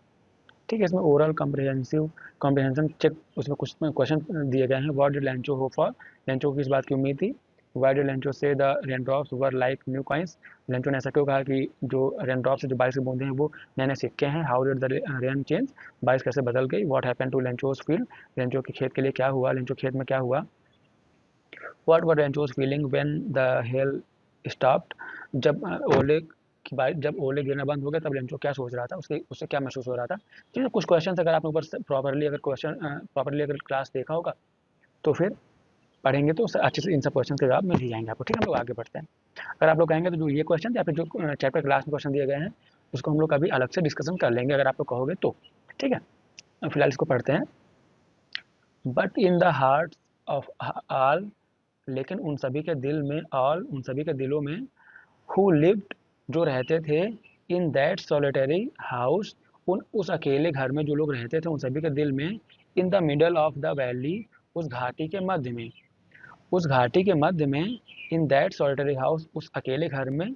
ठीक है, इसमें ओरल कॉम्प्रिहेंशन चेक, उसमें कुछ क्वेश्चन दिए गए हैं। What did Lencho hope for, Lencho को किस बात की उम्मीद थी। व्हाई डिड लेंचो से the raindrops were like new coins, Lencho ने ऐसा क्यों कहा कि जो रेनड्रॉप्स से जो बारिश की बूंदे हैं वो नए नए सिक्के हैं। How did the rain change, बारिश कैसे बदल गई। What happened to Lencho's field, Lencho के खेत के लिए क्या हुआ, लेंचो खेत में क्या हुआ। What were Lencho's feeling when the hail stopped, जब ओले की बारिश, जब ओले गिरना बंद हो गया तब लेंचो क्या सोच रहा था, उसके उससे क्या महसूस हो रहा था। ठीक है, कुछ क्वेश्चन अगर आपने ऊपर प्रॉपरली अगर प्रॉपरली क्लास देखा होगा तो फिर पढ़ेंगे तो अच्छे से इन सब क्वेश्चन के जवाब मिल ही जाएंगे आपको। ठीक है, हम लोग आगे बढ़ते हैं। अगर आप लोग कहेंगे तो जो ये क्वेश्चन या फिर जो चैप्टर क्लास में क्वेश्चन दिए गए हैं उसको हम लोग कभी अलग से डिस्कशन कर लेंगे अगर आप लोग कहोगे तो। ठीक है, फिलहाल इसको पढ़ते हैं। But in the heart of all, लेकिन उन सभी के दिल में, ऑल उन सभी के दिलों में, हु लिव्ड जो रहते थे, इन दैट सॉलिटरी हाउस उन उस अकेले घर में जो लोग रहते थे उन सभी के दिल में, इन the middle of the valley उस घाटी के मध्य में, उस घाटी के मध्य में, इन दैट सॉलिटरी हाउस उस अकेले घर में,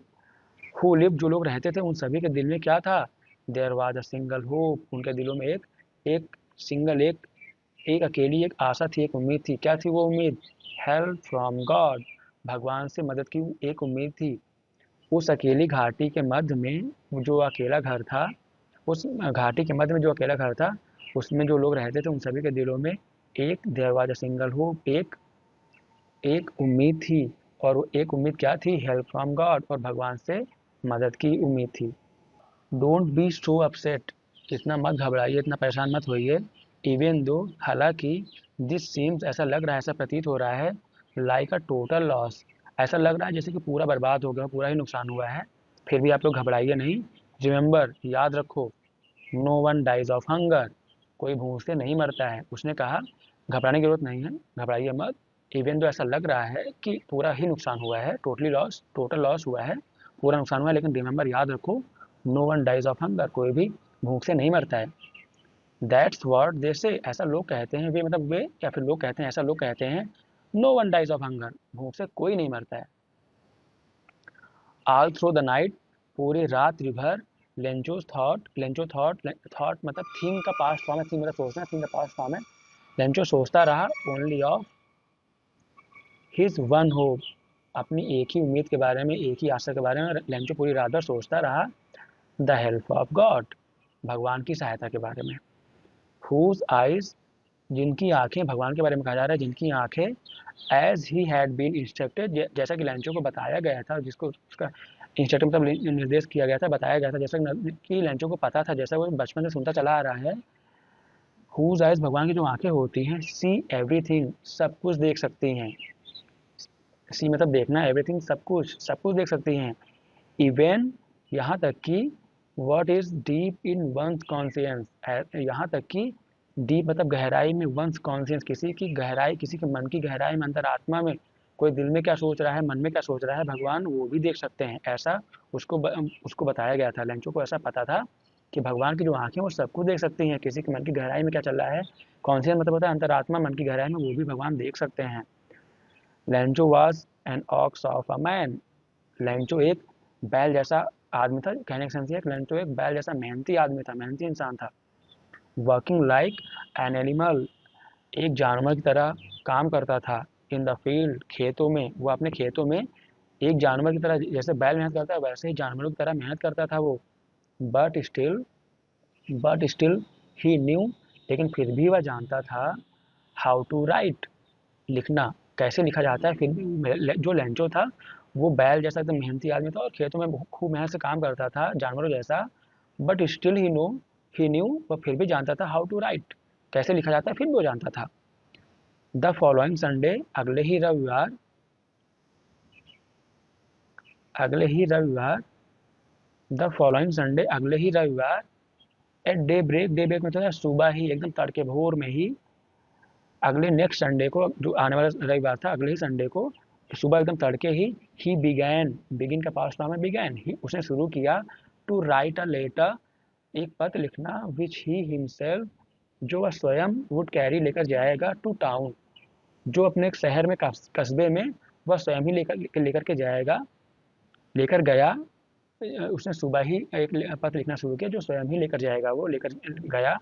हु लिव जो लोग रहते थे उन सभी के दिल में क्या था। There was a single hope, उनके दिलों में एक एक सिंगल एक अकेली एक आशा थी, एक उम्मीद थी। क्या थी वो उम्मीद। हेल्प फ्रॉम गॉड, भगवान से मदद की एक उम्मीद थी। उस अकेली घाटी के मध्य में जो अकेला घर था, उस घाटी के मध्य में जो अकेला घर था उसमें जो लोग रहते थे उन सभी के दिलों में एक there was a single hope, एक एक उम्मीद थी। और वो एक उम्मीद क्या थी। हेल्प फ्रॉम गॉड, और भगवान से मदद की उम्मीद थी। डोंट बी सो अपसेट, इतना मत घबराइए, इतना परेशान मत होइए। इवन दो, हालांकि, दिस सीम्स ऐसा लग रहा है, ऐसा प्रतीत हो रहा है, लाइक अ टोटल लॉस, ऐसा लग रहा है जैसे कि पूरा बर्बाद हो गया, पूरा ही नुकसान हुआ है। फिर भी आप लोग घबराइए नहीं। रिमेंबर, याद रखो, no one dies of hunger, कोई भूख से नहीं मरता है। उसने कहा घबराने की जरूरत नहीं है, घबराइए मत। इवन तो ऐसा लग रहा है कि पूरा ही नुकसान हुआ है, टोटली लॉस, टोटल लॉस हुआ है, पूरा नुकसान हुआ है, लेकिन रिमेंबर याद रखो, no one dies of hunger, कोई भी भूख से नहीं मरता है। दैट्स व्हाट दे से, ऐसा लोग कहते हैं, वे मतलब वे, या फिर लोग कहते हैं, ऐसा लोग कहते हैं। No one dies of hunger, भूख से कोई नहीं मरता है। ऑल थ्रू द नाइट, पूरी रात्रि भर, लेंचो थॉट मतलब थिंक का पास्ट फॉर्म है, थिंक मतलब सोचना, थिंक का पास्ट फॉर्म है। लेंचो सोचता रहा only of his one hope, अपनी एक ही उम्मीद के बारे में, एक ही आशा के बारे में लेंचो पूरी रात भर सोचता रहा। द हेल्प ऑफ गॉड, भगवान की सहायता के बारे में। हुज आइज, जिनकी आंखें, भगवान के बारे में कहा जा रहा है, जिनकी आंखें, as he had been instructed, जैसा कि लेंचो को बताया गया था, जिसको उसका इंस्ट्रक्ट मतलब निर्देश किया गया था, बताया गया था, जैसा कि लेंचो को पता था, जैसा वो बचपन से सुनता चला आ रहा है। हुज आइज, भगवान की जो आंखें होती हैं, सी एवरीथिंग, सब कुछ देख सकती हैं। सी मतलब देखना, एवरीथिंग सब कुछ देख सकती हैं। इवन, यहाँ तक कि, what is deep in one's conscience, यहाँ तक कि डीप मतलब गहराई में, वंस कॉन्शियंस किसी की गहराई, किसी के मन की गहराई में, अंतरात्मा में, कोई दिल में क्या सोच रहा है, मन में क्या सोच रहा है, भगवान वो भी देख सकते हैं। ऐसा उसको बताया गया था। लेंचो को ऐसा पता था कि भगवान की जो आंखें वो सब कुछ देख सकती हैं, किसी के मन की गहराई में क्या चल रहा है। कॉन्शियस मतलब होता है अंतरात्मा, मन की गहराई में, वो भी भगवान देख सकते हैं। Lencho was an ox of a man, Lencho एक बैल जैसा आदमी था। कहने का सेंस ये है, लेंचो एक बैल जैसा मेहनती आदमी था, मेहनती इंसान था। वर्किंग लाइक एन एनिमल, एक जानवर की तरह काम करता था। इन द फील्ड, खेतों में, वो अपने खेतों में एक जानवर की तरह, जैसे बैल मेहनत करता है वैसे ही जानवरों की तरह मेहनत करता था वो। But still but still he new, लेकिन फिर भी वह जानता था, हाउ टू राइट, लिखना कैसे लिखा जाता है। फिर भी जो लेंचो था वो बैल जैसा एकदम मेहनती आदमी था और खेतों में खूब मेहनत से काम करता था जानवरों जैसा। बट स्टिल ही न्यू, वह फिर भी जानता था, हाउ टू राइट, कैसे लिखा जाता है, फिर भी वो जानता था। द फॉलोइंग संडे, अगले ही रविवार, द फॉलोइंग संडे, अगले ही रविवार, एट डे ब्रेक मतलब है सुबह ही, एकदम तड़के भोर में ही, अगले नेक्स्ट संडे को, जो आने वाला रविवार था, अगले ही संडे को सुबह एकदम तड़के ही बिगिन का पास्ट फॉर्म है बिगैन, ही उसने शुरू किया, टू राइट अ लेटर, एक पत्र लिखना, विच ही हिमसेल्फ, जो वह स्वयं वुड कैरी लेकर जाएगा, टू टाउन, जो अपने एक शहर में, कस्बे में, वह स्वयं ही लेकर के जाएगा, लेकर गया। उसने सुबह ही एक पत्र लिखना शुरू किया जो स्वयं ही लेकर जाएगा, वो लेकर गया।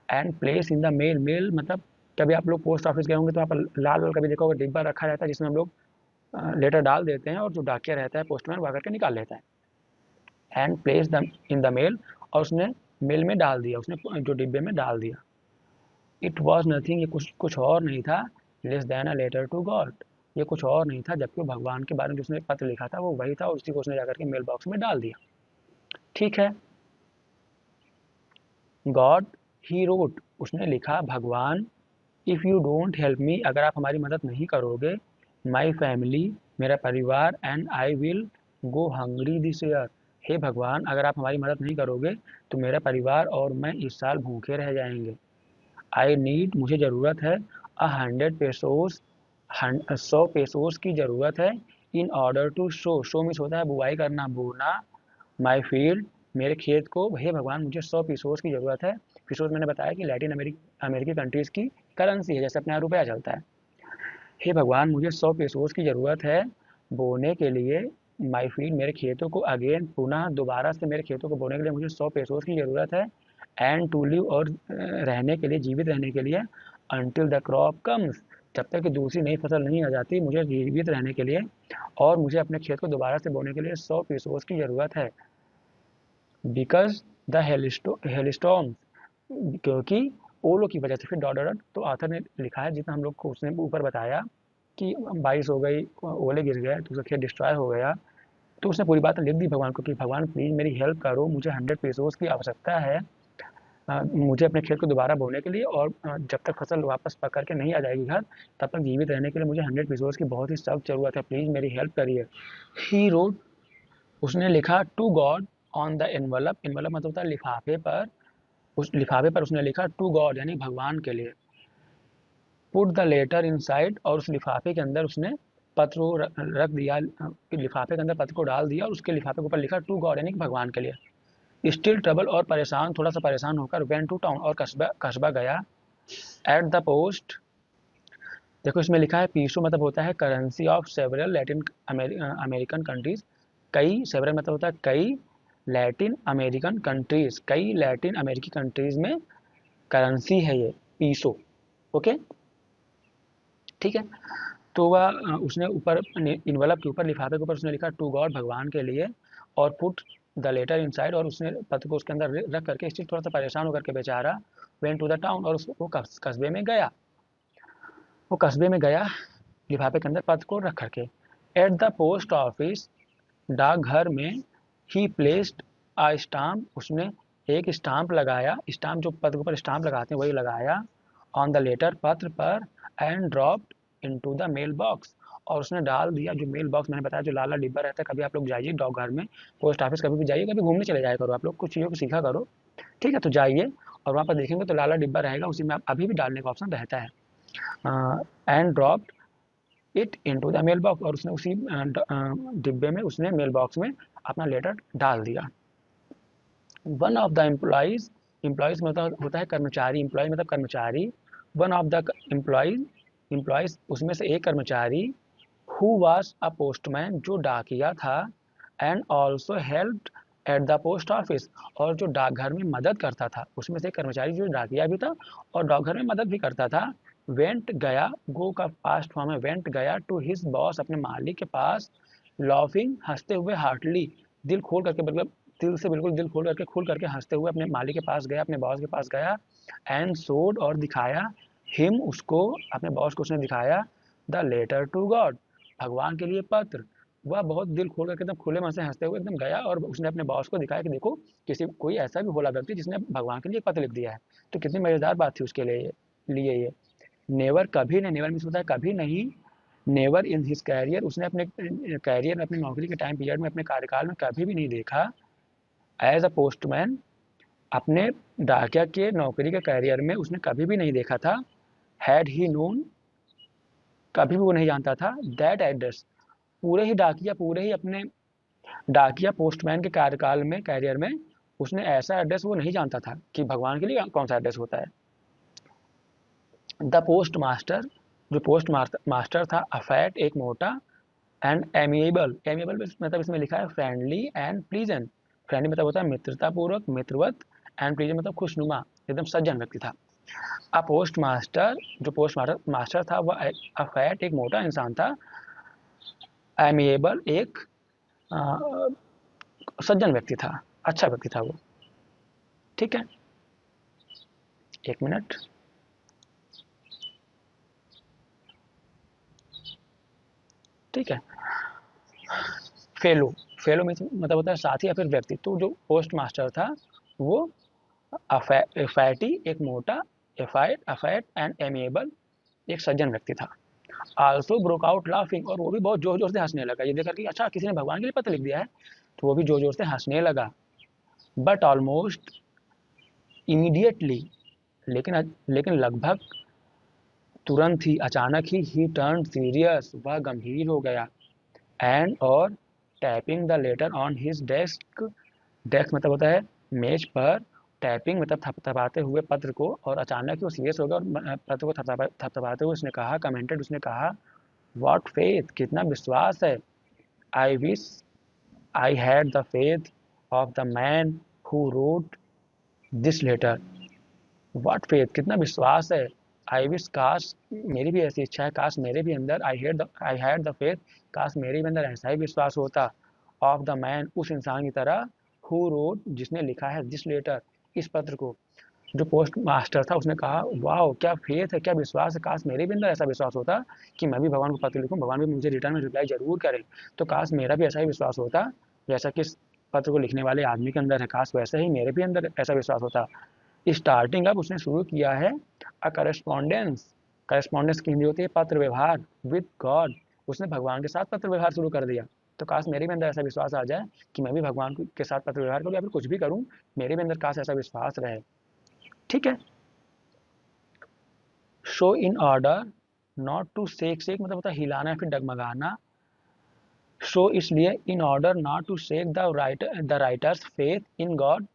And place in the mail, mail मतलब कभी आप लोग पोस्ट ऑफिस गए होंगे तो वहाँ पर लाल वाल कभी देखा होगा डिब्बा रखा रहता है जिसमें हम लोग लेटर डाल देते हैं और जो डाकिया रहता है पोस्टमैन वो आकर के निकाल लेता है। And place the in the mail, और उसने मेल में डाल दिया, उसने जो डिब्बे में डाल दिया। इट वॉज नथिंग, ये कुछ और नहीं था, less than a letter to God, ये कुछ और नहीं था जबकि भगवान के बारे में जो उसने पत्र लिखा था वो वही था और उसी को उसने जाकर के मेल बॉक्स में डाल दिया। ठीक है, गॉड ही रोट, उसने लिखा भगवान, if you don't help me, अगर आप हमारी मदद नहीं करोगे, माई फैमिली, मेरा परिवार, and I will go hungry this year, हे भगवान अगर आप हमारी मदद नहीं करोगे तो मेरा परिवार और मैं इस साल भूखे रह जाएंगे। आई नीड, मुझे ज़रूरत है, 100 पेसोस, 100 पेसोस की ज़रूरत है, in order to sow, sow means होता है बुआई करना, बोना, माई फील्ड, मेरे खेत को, हे भगवान मुझे 100 पेसोस की ज़रूरत है। पेसोस मैंने बताया कि लैटिन अमेरिकी कंट्रीज़ की करेंसी है, जैसे अपने यहाँ रुपया चलता है। हे भगवान मुझे 100 पेसोस की ज़रूरत है बोने के लिए, माई फील्ड, मेरे खेतों को, अगेन पुनः दोबारा से मेरे खेतों को बोने के लिए मुझे 100 पेसोस की ज़रूरत है। एंड टू लिव, और रहने के लिए, जीवित रहने के लिए, अनटिल द क्रॉप कम्स, जब तक कि दूसरी नई फसल नहीं आ जाती मुझे जीवित रहने के लिए और मुझे अपने खेत को दोबारा से बोने के लिए 100 पेसोस की ज़रूरत है। बिकॉज द हेलिस्टॉर्म, क्योंकि ओलो की वजह से, फिर डॉट डॉट, तो आथर ने लिखा है जितना हम लोग को उसने ऊपर बताया कि बारिश हो गई, ओले गिर गए तो उसका खेत डिस्ट्रॉय हो गया, तो उसने पूरी बात लिख दी भगवान को कि भगवान प्लीज़ मेरी हेल्प करो, मुझे 100 पेसोस की आवश्यकता है मुझे अपने खेत को दोबारा बोने के लिए, और जब तक फसल वापस पक करके नहीं आ जाएगी घर तब तक जीवित रहने के लिए मुझे 100 पेसोस की बहुत ही सख्त ज़रूरत है, प्लीज़ मेरी हेल्प करिए। ही रोड, उसने लिखा to God on the envelope, envelope मतलब होता है लिफाफे पर, उस लिफाफे पर उसने लिखा टू गॉड यानी भगवान के लिए। पुट द लेटर इनसाइड, और उस लिफाफे के अंदर उसने पत्र को रख दिया, लिफाफे के अंदर पत्र को डाल दिया और उसके लिफाफे के ऊपर लिखा टू गॉड यानी भगवान के लिए। स्टिल ट्रबल, और परेशान, थोड़ा सा परेशान होकर, वेंट टू टाउन, और कस्बा गया। एट द पोस्ट, देखो इसमें लिखा है पीसो मतलब होता है currency of several Latin American countries, कई, सेवरल मतलब होता है कई, लैटिन अमेरिकन कंट्रीज, कई लैटिन अमेरिकी कंट्रीज में करेंसी है ये पीसो। ओके, ठीक है, तो वह उसने ऊपर इन्वलप के ऊपर, लिफाफे के ऊपर उसने लिखा टू गॉड भगवान के लिए, और पुट द लेटर इनसाइड, और उसने पत्र को उसके अंदर रख करके, स्टिल थोड़ा सा परेशान होकर के बेचारा, वेंट टू द टाउन, और वो कस्बे में गया, वो कस्बे में गया लिफाफे के अंदर पत्र को रख करके। एट द पोस्ट ऑफिस, डाकघर में, ही प्लेस्ड आ स्टाम्प, उसने एक स्टाम्प लगाया, स्टाम्प जो पत्र के ऊपर स्टाम्प लगाते हैं वही लगाया, ऑन द लेटर पत्र पर, and dropped into the mailbox, और उसने डाल दिया जो मेल बॉक्स मैंने बताया जो लाल लाल डिब्बा रहता है, कभी आप लोग जाइए डाकघर में, पोस्ट ऑफिस कभी भी जाइए, कभी घूमने चले जाया करो, आप लोग कुछ चीज़ों को सीखा करो, ठीक है, तो जाइए और वहाँ पर देखेंगे तो लाल लाल डिब्बा रहेगा, उसी में आप अभी भी डालने का ऑप्शन रहता है। And dropped it into the mailbox, और उसने उसी डिब्बे में, उसने मेल बॉक्स में अपना लेटर डाल दिया। One of the employees, employees मतलब होता है कर्मचारी, एम्प्लॉय मतलब कर्मचारी, वन ऑफ द एम्प्लॉयज़ उसमें से एक कर्मचारी, हु वाज अ पोस्टमैन जो डाकिया था, and also helped at the post office, और जो डाकघर में मदद करता था, उसमें से एक कर्मचारी जो डाकिया भी था और डाकघर में मदद भी करता था। वेंट गया, गो का पास्ट फॉर्म है, वेंट गया टू हिज बॉस, अपने मालिक के पास, लॉफिंग हंसते हुए, हार्टली दिल खोल करके, मतलब दिल से बिल्कुल दिल खोल करके, खुल करके हंसते हुए अपने मालिक के पास गया, अपने बॉस के पास गया। एंड सोड, और दिखाया, हिम उसको, अपने बॉस को उसने दिखाया, द लेटर टू गॉड भगवान के लिए पत्र। वह बहुत दिल खोल करके एकदम खुले मन से हंसते हुए एकदम गया और उसने अपने बॉस को दिखाया कि देखो किसी कोई ऐसा भी भोला व्यक्ति जिसने भगवान के लिए पत्र लिख दिया है। तो कितनी मज़ेदार बात थी उसके लिए ये। नेवर, कभी नहीं, नेवर मीन्स होता है कभी नहीं, नेवर इन हिज कैरियर, उसने अपने कैरियर में, अपनी नौकरी के टाइम पीरियड में, अपने कार्यकाल में कभी भी नहीं देखा, एज अ पोस्टमैन, अपने डाकिया के नौकरी के कैरियर में उसने कभी भी नहीं देखा था, हैड ही नोन, कभी भी वो नहीं जानता था, दैट एड्रेस, पूरे ही डाकिया, पूरे ही अपने डाकिया पोस्टमैन के कार्यकाल में, कैरियर में, उसने ऐसा एड्रेस वो नहीं जानता था कि भगवान के लिए कौन सा एड्रेस होता है। द पोस्ट मास्टर, जो पोस्ट मास्टर था, अफैट एक मोटा, एंड एमिएबल, एमिएबल मतलब इसमें लिखा है फ्रेंडली एंड प्लीजेंट। फ्रेंडली मतलब होता है मित्रतापूर्वक, मित्रवत, एंड प्लीजेंट मतलब खुशनुमा, एकदम सज्जन व्यक्ति था। अ पोस्ट मास्टर, जो पोस्ट मास्टर था वह फैट एक मोटा इंसान था। एमिएबल एक सज्जन व्यक्ति था, अच्छा व्यक्ति था वो। ठीक है, एक मिनट। ठीक है, फेलो, फेलो मतलब होता है साथी या फिर व्यक्ति। तो जो पोस्ट मास्टर था वो फैटी एक मोटा, अफैट एंड एमिएबल एक सज्जन व्यक्ति था। आल्सो ब्रोक आउट लाफिंग, और वो भी बहुत जोर जोर से हंसने लगा ये देखकर कि अच्छा किसी ने भगवान के लिए पत्र लिख दिया है, तो वो भी जोर जोर से हंसने लगा। बट ऑलमोस्ट इमीडिएटली, लेकिन लगभग तुरंत ही, अचानक ही टर्न सीरियस, वह गंभीर हो गया। एंड और tapping the later on his desk, desk मतलब होता है मेज पर, टैपिंग मतलब थपथपाते हुए पत्र को, और अचानक ही वो सीरियस हो गया और पत्र को थपथपाते हुए उसने कहा, कमेंटेड, उसने कहा, व्हाट फेथ, कितना विश्वास है। I wish I had the faith of the man who wrote this letter. What faith, कितना विश्वास है। आई विश, काश मेरी भी ऐसी इच्छा है, काश मेरे भी अंदर, आई हैड द फेथ, काश मेरे भी अंदर ऐसा ही विश्वास होता, ऑफ द मैन, उस इंसान की तरह, हु रोट, जिसने लिखा है, दिस लेटर, इस पत्र को। जो पोस्ट मास्टर था उसने कहा, वाह क्या फेथ है, क्या विश्वास है, काश मेरे भी अंदर ऐसा विश्वास होता कि मैं भी भगवान को पत्र लिखूं, भगवान भी मुझे रिटर्न में रिप्लाई जरूर करे। तो काश मेरा भी ऐसा ही विश्वास होता जैसा कि इस पत्र को लिखने वाले आदमी के अंदर है, काश वैसे ही मेरे भी अंदर ऐसा विश्वास होता। स्टार्टिंग अब उसने शुरू किया है अ करस्पॉन्डेंस, करस्पॉन्डेंस की हिंदी होती है पत्र व्यवहार, विद गॉड, उसने भगवान के साथ पत्र व्यवहार शुरू कर दिया। तो काश मेरे भी अंदर ऐसा विश्वास आ जाए कि मैं भी भगवान के साथ पत्र व्यवहार करूँ या फिर कुछ भी करूँ, मेरे भी अंदर काश ऐसा विश्वास रहे। ठीक है। So in order not to shake, shake मतलब होता है हिलाना या फिर डगमगाना। शो इसलिए, in order not to shake the writer's faith in God,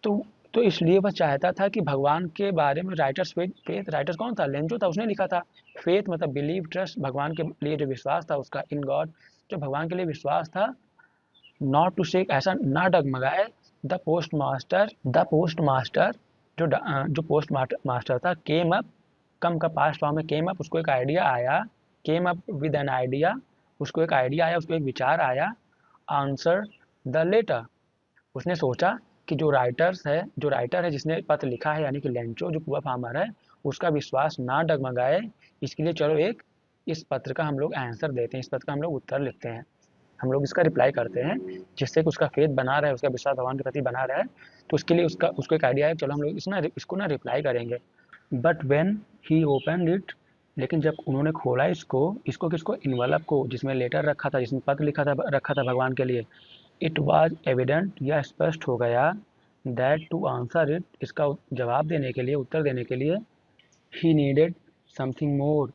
तो तो इसलिए वह चाहता था कि भगवान के बारे में राइटर्स फेथ, राइटर्स कौन था, लेंजो था, उसने लिखा था। फेथ मतलब बिलीव, ट्रस्ट, भगवान के लिए जो विश्वास था उसका, इन गॉड जो भगवान के लिए विश्वास था, नॉट टू शेक ऐसा ना डगमगाए। द पोस्ट मास्टर जो पोस्ट मास्टर था, केम अप, कम का पास्ट फॉर्म में केम अप, उसको एक आइडिया आया, came up with an idea, उसको एक आइडिया आया, उसको एक विचार आया। आंसर द लेटर, उसने सोचा कि जो राइटर है जिसने पत्र लिखा है यानी कि लेंचो जो पुआ फार्मर है, उसका विश्वास ना डगमगाए, इसके लिए चलो एक इस पत्र का हम लोग आंसर देते हैं, इस पत्र का हम लोग उत्तर लिखते हैं, हम लोग इसका रिप्लाई करते हैं, जिससे कि उसका फेथ बना रहे, उसका विश्वास भगवान के प्रति बना रहे। तो उसके लिए उसको एक आइडिया है, चलो हम लोग इसको ना रिप्लाई करेंगे। But when he open it, लेकिन जब उन्होंने खोला इसको इसको किसको, इन्वेलप को, जिसमें लेटर रखा था, जिसमें पत्र रखा था भगवान के लिए, इट वॉज एविडेंट, यह स्पष्ट हो गया, दैट टू आंसर इट, इसका जवाब देने के लिए, उत्तर देने के लिए, ही नीडेड समथिंग मोर,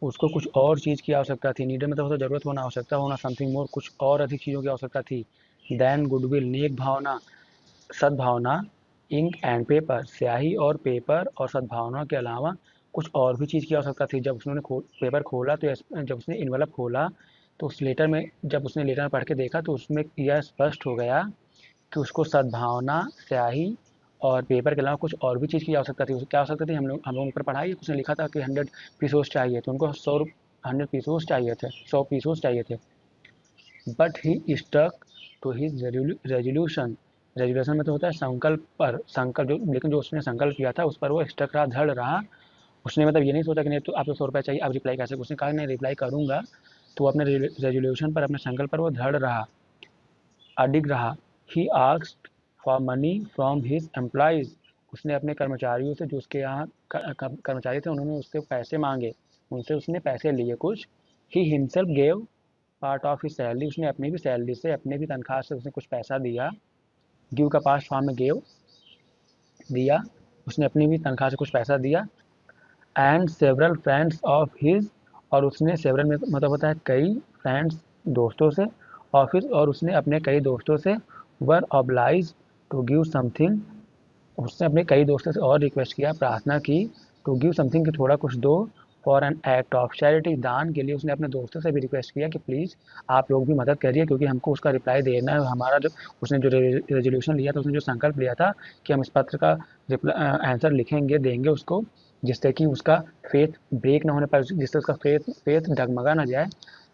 उसको कुछ और चीज़ की आवश्यकता थी। नीडेड मतलब होता ज़रूरत होना, आवश्यकता होना, समथिंग मोर कुछ और अधिक चीज़ों की आवश्यकता थी। देन गुडविल, नेक भावना, सद्भावना, इंक एंड पेपर, स्याही और पेपर और सद्भावना के अलावा कुछ और भी चीज़ की आवश्यकता थी। जब उसने पेपर खोला, तो जब उसने इन्वेलप खोला, तो उस लेटर में, जब उसने लेटर में पढ़ के देखा, तो उसमें यह स्पष्ट हो गया कि उसको सद्भावना, स्याही और पेपर के अलावा कुछ और भी चीज़ की आवश्यकता थी। उसको क्या आवश्यकता थी, हम लोग ऊपर पढ़ाई, उसने लिखा था कि 100 पीसोस चाहिए थे उनको, 100 पीसोस चाहिए थे, 100 पीसोस चाहिए थे। But he stuck to his resolution, resolution में तो होता है संकल्प पर, संकल्प जो, लेकिन जो उसने संकल्प किया था उस पर वो स्टक रहा, धड़ रहा। उसने मतलब ये नहीं सोचा कि नहीं तो आपको 100 रुपये चाहिए, आप रिप्लाई कैसे, उसने कहा नहीं रिप्लाई करूँगा। तो अपने रेजोल्यूशन पर, अपने संकल्प पर वो धड़ रहा, अडिग रहा। He asked for money from his employees, उसने अपने कर्मचारियों से, जो उसके यहाँ कर्मचारी थे, उन्होंने उससे पैसे मांगे, उनसे उसने पैसे लिए कुछ। He himself gave part of his salary, उसने अपनी भी सैलरी से, अपने भी तनख्वाह से उसने कुछ पैसा दिया। गिव का पास्ट फॉर्म में गेव, दिया, उसने अपनी भी तनख्वाह से कुछ पैसा दिया। And several friends of his, और उसने सेवरल में मतलब होता है कई, फ्रेंड्स दोस्तों से, ऑफिस, और उसने अपने कई दोस्तों से, वर ऑब्लाइज टू गिव समथिंग, उसने अपने कई दोस्तों से और रिक्वेस्ट किया, प्रार्थना की, टू गिव समथिंग कि थोड़ा कुछ दो, for an act of charity, दान के लिए उसने अपने दोस्तों से भी रिक्वेस्ट किया कि प्लीज़ आप लोग भी मदद करिए, क्योंकि हमको उसका रिप्लाई देना है। हमारा जो उसने जो रेजोल्यूशन लिया था, उसने जो संकल्प लिया था कि हम इस पत्र का आंसर लिखेंगे, देंगे उसको, जिससे कि उसका फेथ ब्रेक ना होने पाए, जिससे उसका फेथ फेथ डगमगा ना जाए।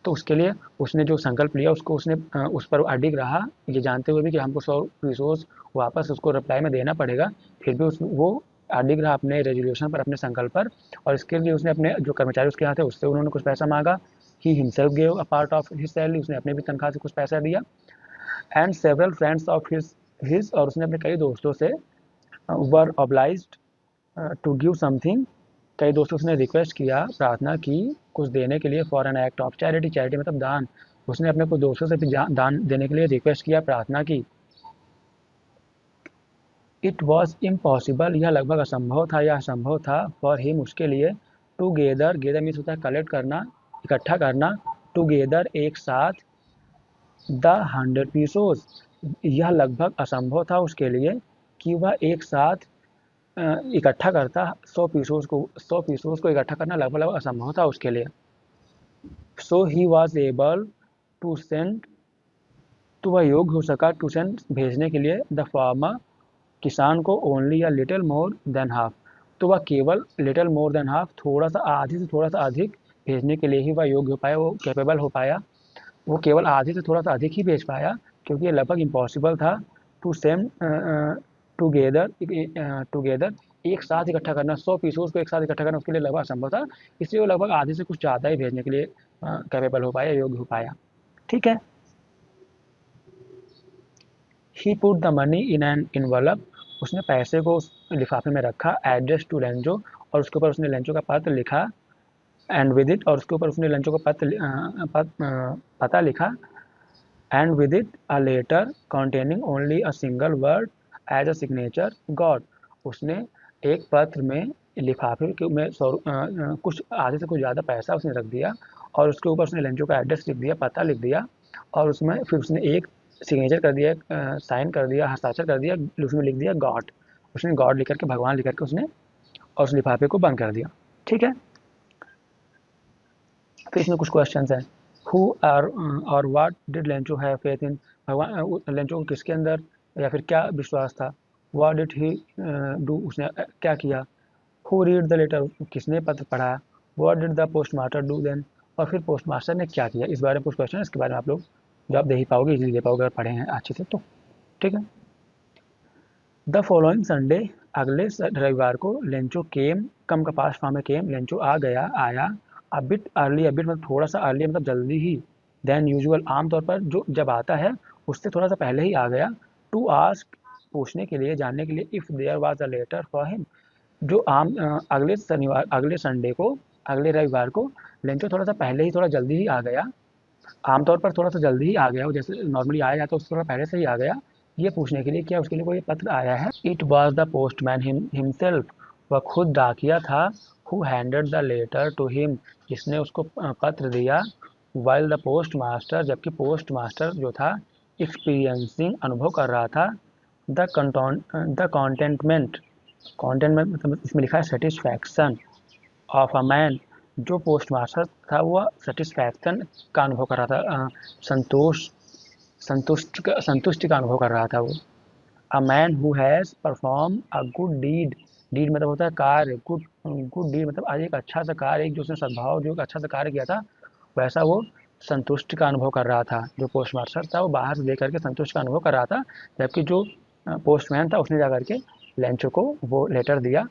तो उसके लिए उसने जो संकल्प लिया उसको उसने उस पर अडिग रहा, ये जानते हुए भी कि हमको 100 रिसोर्स वापस उसको रिप्लाई में देना पड़ेगा। फिर भी वो अडिग रहा अपने रेजोल्यूशन पर, अपने संकल्प पर। और इसके लिए उसने अपने जो कर्मचारी उसके यहाँ थे उससे उन्होंने कुछ पैसा मांगा। He himself gave a part of his salary, उसने अपने भी तनख्वाह से कुछ पैसा दिया। And several friends of his और उसने अपने कई दोस्तों से वर ऑब्लाइज्ड टू गिव समथिंग, कई दोस्तों उसने रिक्वेस्ट किया, प्रार्थना की कुछ देने के लिए, for an act of charity, charity मतलब दान। उसने अपने कुछ दोस्तों से भी दान देने के लिए रिक्वेस्ट किया, प्रार्थना की। इट वॉज इम्पॉसिबल, यह लगभग असंभव था, यह असंभव था, फॉर हिम उसके लिए, टूगेदर, गेदर मीन्स होता है कलेक्ट करना, इकट्ठा करना, टूगेदर एक साथ, द 100 पीसोज, यह लगभग असंभव था उसके लिए कि वह एक साथ इकट्ठा करता 100 पीसोज को इकट्ठा करना लगभग लगभग असंभव था उसके लिए। So he was able to send, तो वह योग्य हो सका टू सेंड भेजने के लिए, द फार्मर किसान को, ओनली या लिटिल मोर देन हाफ, तो वह केवल लिटिल मोर देन हाफ, थोड़ा सा आधी से थोड़ा सा अधिक भेजने के लिए ही वह योग्य हो पाया, वो कैपेबल हो पाया। वो केवल आधे से थोड़ा सा अधिक ही भेज पाया, क्योंकि ये लगभग इम्पॉसिबल था टू सेम टुगेदर टुगेदर एक साथ इकट्ठा करना, 100 पीसों को एक साथ इकट्ठा करना उसके लिए लगभग असंभव था। इसलिए वो लगभग आधे से कुछ ज़्यादा ही भेजने के लिए कैपेबल हो पाया, योग्य हो पाया। ठीक है। He put the money in an envelope, उसने पैसे को उस लिफाफे में रखा, एड्रेस टू लेंजो, और उसके ऊपर उसने लेंजो का पत्र लिखा, एंड विद इट, और उसके ऊपर उसने लेंजो का पता लिखा, and with it a letter containing only a single word as a signature God, उसने एक पत्र में लिफाफे में कुछ आधे से कुछ ज़्यादा पैसा उसने रख दिया, और उसके ऊपर उसने लेंजो का एड्रेस लिख दिया, पता लिख दिया, और उसमें फिर उसने एक सिग्नेचर कर दिया, साइन कर दिया, हस्ताक्षर कर दिया, उसमें लिख दिया गॉड, उसने गॉड लिख करके, भगवान लिख करके उसने, और उस लिफाफे को बंद कर दिया। ठीक है। फिर इसमें कुछ क्वेश्चन हैं। हु और what did Lencho have faith in, भगवान लेंचो को किसके अंदर या फिर क्या विश्वास था। व्हाट डिड ही डू, उसने क्या किया। हु रीड द लेटर, किसने पत्र पढ़ा। What did the postmaster do then, और फिर पोस्ट मास्टर ने क्या किया। इस बारे में कुछ क्वेश्चन है, इसके बारे में आप लोग जवाब दे ही पाओगे, इजीली दे पाओगे अगर पढ़े हैं अच्छे से तो। ठीक है। द फॉलोइंग संडे, अगले रविवार को, लेंचो कम का पास्ट फॉर्म में केम, लेंचो आया, a bit early, a bit मतलब थोड़ा सा, अर्ली मतलब जल्दी ही, देन यूजुअल आमतौर पर जो जब आता है उससे थोड़ा सा पहले ही आ गया, टू आस्क पूछने के लिए, जानने के लिए, if there was a letter for him, जो अगले संडे को, अगले रविवार को लेंचो थोड़ा सा पहले ही, थोड़ा जल्दी ही आ गया, आमतौर पर थोड़ा सा जल्दी ही आ गया, वो जैसे नॉर्मली आया जाता है उससे थोड़ा पहले से ही आ गया, ये पूछने के लिए क्या उसके लिए कोई पत्र आया है। It was the postman himself, वह खुद डाकिया था, who handed the letter to him, जिसने उसको पत्र दिया, वाइल द पोस्ट मास्टर, जबकि पोस्ट मास्टर जो था, एक्सपीरियंसिंग अनुभव कर रहा था, द कॉन्टेंटमेंट, कॉन्टेंटमेंट मतलब इसमें लिखा है सेटिस्फैक्शन ऑफ अ मैन, जो पोस्ट मास्टर था वह सेटिस्फैक्शन का अनुभव कर रहा था, संतुष्टि का अनुभव कर रहा था वो। A man who has perform a good deed, deed मतलब होता है कार्य, गुड गुड डीड मतलब आज एक अच्छा सा कार्य, एक जो उसने सद्भाव, जो एक अच्छा सा कार्य किया था, वैसा वो संतुष्टि का अनुभव कर रहा था। जो पोस्ट मास्टर था वो बाहर से देख करके संतुष्टि का अनुभव कर रहा था, जबकि जो पोस्टमैन था उसने जा करके लेंचो को वो लेटर दिया,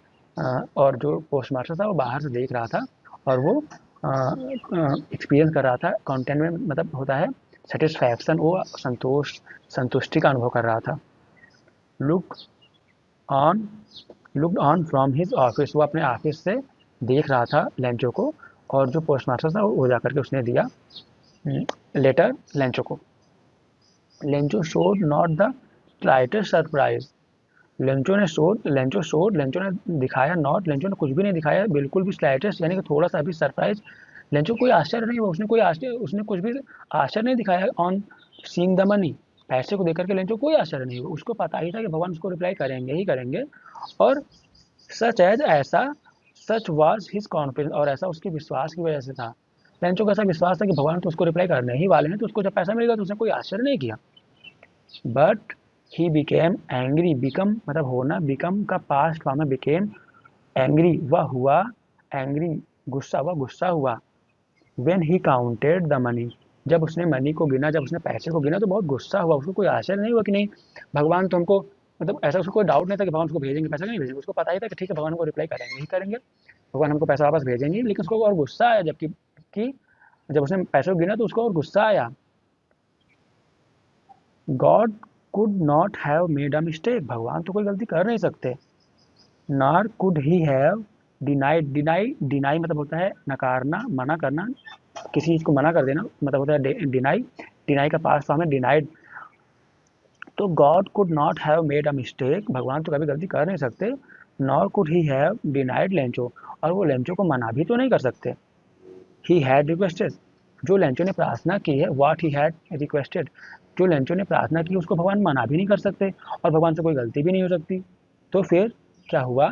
और जो पोस्ट मास्टर था वो बाहर से देख रहा था, और वो एक्सपीरियंस कर रहा था। कॉन्टेंटमेंट मतलब होता है सेटिस्फैक्शन, वो संतुष्टि का अनुभव कर रहा था। Look on looked on from his office, वो अपने ऑफिस से देख रहा था लेंचो को, और जो पोस्ट मास्टर था वो जा करके उसने दिया लेटर लेंचो को। Lencho showed not the slightest surprise, Lencho ने दिखाया नॉट, लेंचो ने कुछ भी नहीं दिखाया, बिल्कुल भी स्लाइटेस्ट यानी कि थोड़ा सा भी सरप्राइज, लेंचो कोई आश्चर्य नहीं हुआ, उसने कुछ भी आश्चर्य नहीं दिखाया ऑन सीइंग द मनी, पैसे को देख करके लेंचो कोई आश्चर्य नहीं हुआ, उसको पता ही था कि भगवान उसको रिप्लाई करेंगे ही करेंगे। और सच एज ऐसा, सच वाज हिज कॉन्फिडेंस, और ऐसा उसके विश्वास की वजह से था। लेंचो को ऐसा विश्वास था कि भगवान तो उसको रिप्लाई करने ही वाले हैं, तो उसको जब पैसा मिलेगा तो उसने कोई आश्चर्य नहीं किया। But he became angry, become मतलब होना, बिकम का पास्ट फॉर्म है बिकेम, एंग्री वह हुआ, एंग्री गुस्सा, वह गुस्सा हुआ। When he counted the money, जब उसने मनी को गिना, जब उसने पैसे को गिना तो बहुत गुस्सा हुआ। उसको कोई आश्चर्य नहीं हुआ कि नहीं भगवान तो हमको, मतलब ऐसा उसको कोई डाउट नहीं था कि भगवान उसको भेजेंगे, पैसा नहीं भेजेंगे। उसको पता ही था कि ठीक है भगवान को रिप्लाई करेंगे ही करेंगे, भगवान हमको पैसा वापस भेजेंगे। लेकिन उसको और गुस्सा आया, जबकि कि जब उसने पैसे को गिना तो उसको और गुस्सा आया। God could not have made a mistake, भगवान तो कोई गलती कर नहीं सकते। Nor could he have denied, deny मतलब होता है नकारना, मना करना, किसी चीज को मना कर देना मतलब होता है डिनाई। डिनाई का पास्ट फॉर्म है डिनाइड। तो God could not have made a mistake, भगवान तो कभी गलती कर नहीं सकते। Nor could he have denied Lencho, और वो लेंचो को मना भी तो नहीं कर सकते। ही हैड रिक्वेस्टेड, जो लेंचो ने प्रार्थना की है, व्हाट ही हैड रिक्वेस्टेड, जो लेंचो ने प्रार्थना की उसको भगवान मना भी नहीं कर सकते, और भगवान से कोई गलती भी नहीं हो सकती। तो फिर क्या हुआ,